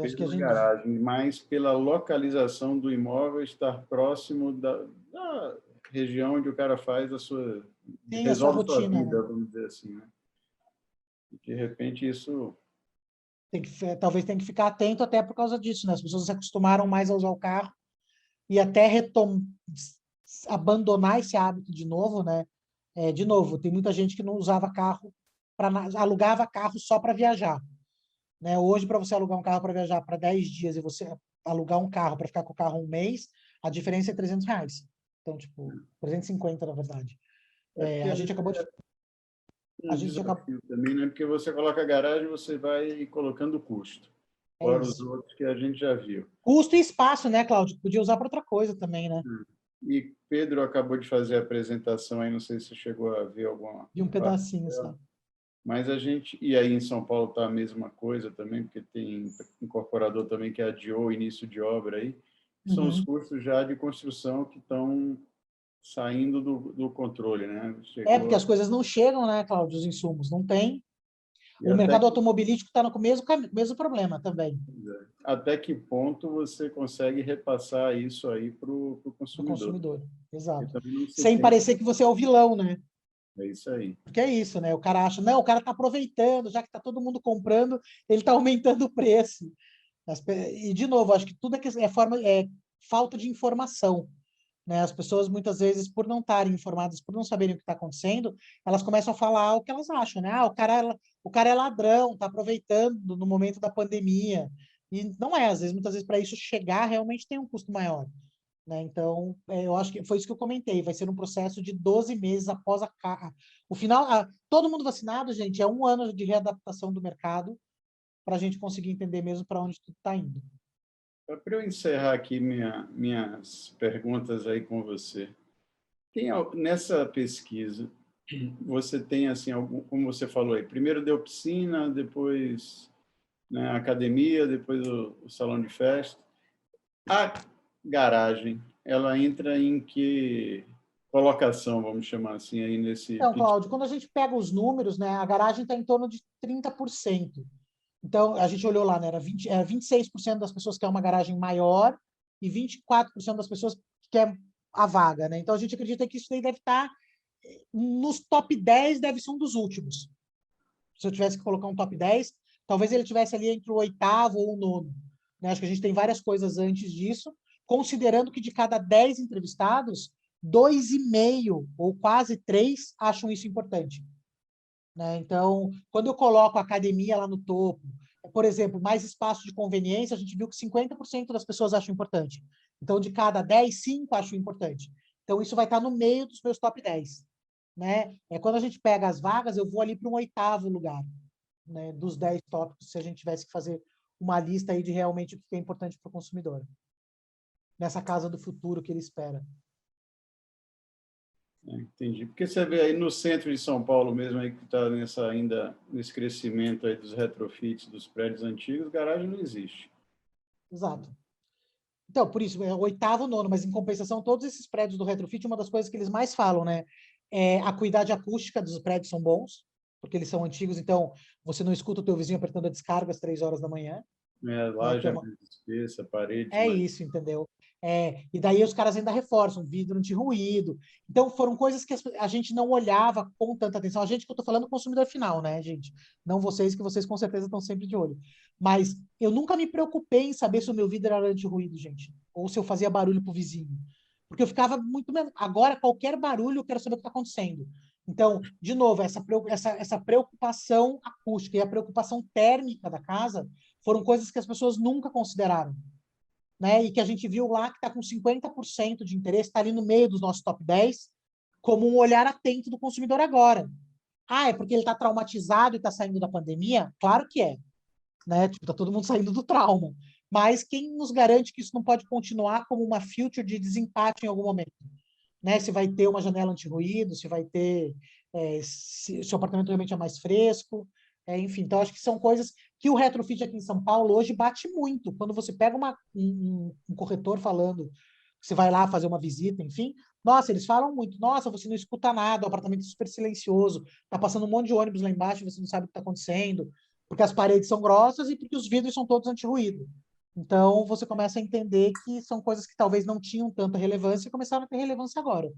Acho que a pela gente garagem, mas pela localização do imóvel estar próximo da região onde o cara faz tem a sua resolve sua rotina, vida, né? vamos dizer assim, né? De repente isso Talvez tenha que ficar atento até por causa disso, né? As pessoas se acostumaram mais a usar o carro e até abandonar esse hábito de novo, né? De novo, tem muita gente que não usava carro, alugava carro só para viajar. Né? Hoje, para você alugar um carro para viajar para 10 dias e você alugar um carro para ficar com o carro um mês, a diferença é R$300. Então, tipo, 350, na verdade. A gente acabou de... um desafio também, né? Porque você coloca a garagem, você vai colocando custo, fora os outros que a gente já viu. Custo e espaço, né, Cláudio? Podia usar para outra coisa também, né? E Pedro acabou de fazer a apresentação aí, não sei se você chegou a ver alguma De um pedacinho só. Mas a gente, e aí em São Paulo está a mesma coisa também, porque tem incorporador também que adiou o início de obra aí, são os custos já de construção que estão saindo do controle, né? Porque as coisas não chegam, né, Cláudio, os insumos, não tem. O até mercado automobilístico está com o mesmo problema também. Até que ponto você consegue repassar isso aí para o consumidor? Exato. Sem parecer que você é o vilão, né? É isso aí. Porque é isso, né? O cara acha, não, o cara está aproveitando, já que está todo mundo comprando, ele está aumentando o preço. E, de novo, acho que tudo é falta de informação. Né? As pessoas, muitas vezes, por não estarem informadas, por não saberem o que está acontecendo, elas começam a falar o que elas acham, né? O cara é ladrão, está aproveitando no momento da pandemia. E não é, às vezes, muitas vezes, para isso chegar, realmente tem um custo maior. Né? Então, eu acho que foi isso que eu comentei, vai ser um processo de 12 meses após o final. Todo mundo vacinado, gente, é 1 ano de readaptação do mercado para a gente conseguir entender mesmo para onde tudo está indo. para eu encerrar aqui minhas perguntas aí com você, nessa pesquisa, você tem, assim, como você falou aí, primeiro deu piscina, depois, né, academia, depois o salão de festa. A garagem, ela entra em que colocação, vamos chamar assim, aí nesse... Então, Cláudio, quando a gente pega os números, né, a garagem está em torno de 30%. Então, a gente olhou lá, né, era 26% das pessoas que querem uma garagem maior e 24% das pessoas que querem a vaga, né? Então, a gente acredita que isso daí deve estar nos top 10, deve ser um dos últimos. Se eu tivesse que colocar um top 10, talvez ele tivesse ali entre o 8º ou o 9º. Né? Acho que a gente tem várias coisas antes disso, considerando que de cada 10 entrevistados, 2,5 ou quase 3 acham isso importante. Né? Então, quando eu coloco a academia lá no topo, por exemplo, mais espaço de conveniência, a gente viu que 50% das pessoas acham importante. Então, de cada 10, 5 acham importante. Então, isso vai estar no meio dos meus top 10. Né? Quando a gente pega as vagas, eu vou ali para um 8º lugar, né? Dos 10 tópicos, se a gente tivesse que fazer uma lista aí de realmente o que é importante para o consumidor. Nessa casa do futuro que ele espera. Entendi. Porque você vê aí no centro de São Paulo mesmo, aí que está ainda nesse crescimento aí dos retrofits dos prédios antigos, garagem não existe. Exato. Então, por isso, é o 8º, 9º, mas em compensação, todos esses prédios do retrofit, uma das coisas que eles mais falam, né? A acuidade acústica dos prédios são bons, porque eles são antigos, então você não escuta o teu vizinho apertando a descarga às 3 horas da manhã. Laje é mais espessa, paredes... Isso, entendeu? E daí os caras ainda reforçam, vidro anti-ruído. Então, foram coisas que a gente não olhava com tanta atenção. A gente que eu estou falando, consumidor final, né, gente? Não vocês, que vocês com certeza estão sempre de olho. Mas eu nunca me preocupei em saber se o meu vidro era anti-ruído, gente. Ou se eu fazia barulho pro vizinho. Porque eu ficava muito... Agora, qualquer barulho, eu quero saber o que está acontecendo. Então, de novo, essa preocupação acústica e a preocupação térmica da casa foram coisas que as pessoas nunca consideraram. Né? E que a gente viu lá que está com 50% de interesse, está ali no meio dos nossos top 10, como um olhar atento do consumidor agora. É porque ele está traumatizado e está saindo da pandemia? Claro que é. Né? Tipo, tá todo mundo saindo do trauma. Mas quem nos garante que isso não pode continuar como uma future de desempate em algum momento? Né? Se vai ter uma janela anti-ruído, se vai ter... se o apartamento realmente é mais fresco... enfim, então acho que são coisas que o retrofit aqui em São Paulo hoje bate muito. Quando você pega um corretor falando, você vai lá fazer uma visita, enfim, nossa, eles falam muito, nossa, você não escuta nada, o apartamento é super silencioso, tá passando um monte de ônibus lá embaixo e você não sabe o que está acontecendo, porque as paredes são grossas e porque os vidros são todos anti-ruído. Então, você começa a entender que são coisas que talvez não tinham tanta relevância e começaram a ter relevância agora.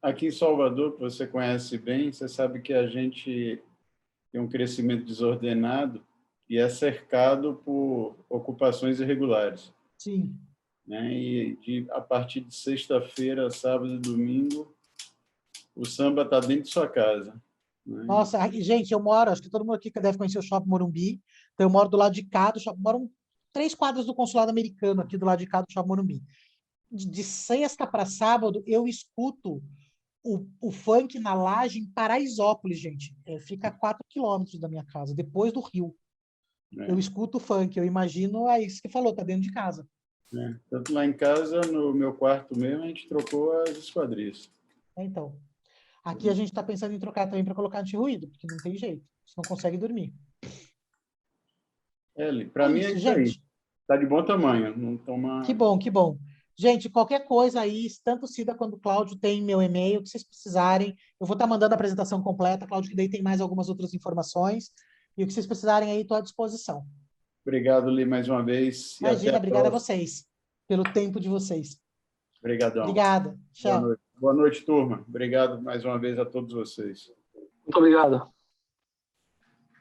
Aqui em Salvador, que você conhece bem, você sabe que a gente tem um crescimento desordenado e é cercado por ocupações irregulares. Sim. Né? E a partir de sexta-feira, sábado e domingo, o samba está dentro de sua casa. Né? Nossa, gente, eu moro, acho que todo mundo aqui deve conhecer o Shopping Morumbi, então eu moro do lado de cá do Shopping, moro 3 quadras do consulado americano aqui do lado de cá do Shopping Morumbi. De sexta para sábado, eu escuto o funk na Laje em Paraisópolis, gente. Fica a 4 quilômetros da minha casa, depois do Rio. Eu escuto o funk, eu imagino, é isso que falou, tá dentro de casa. Tanto lá em casa, no meu quarto mesmo, a gente trocou as esquadrias. Então, aqui a gente está pensando em trocar também para colocar anti-ruído, porque não tem jeito, você não consegue dormir. Para mim é isso, gente. Aí. Está de bom tamanho. Não toma... Que bom, que bom. Gente, qualquer coisa aí, tanto o Cida quanto o Cláudio tem meu e-mail, que vocês precisarem. Eu vou estar mandando a apresentação completa, Cláudio, que daí tem mais algumas outras informações. E o que vocês precisarem aí, estou à disposição. Obrigado, Li, mais uma vez. Imagina, obrigada a vocês, pelo tempo de vocês. Obrigadão. Obrigada. Tchau. Boa noite, turma. Obrigado mais uma vez a todos vocês. Muito obrigado.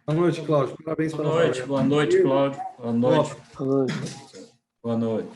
Boa noite, Cláudio. Parabéns pela Boa noite, Cláudio. Boa noite. Boa noite. Boa noite.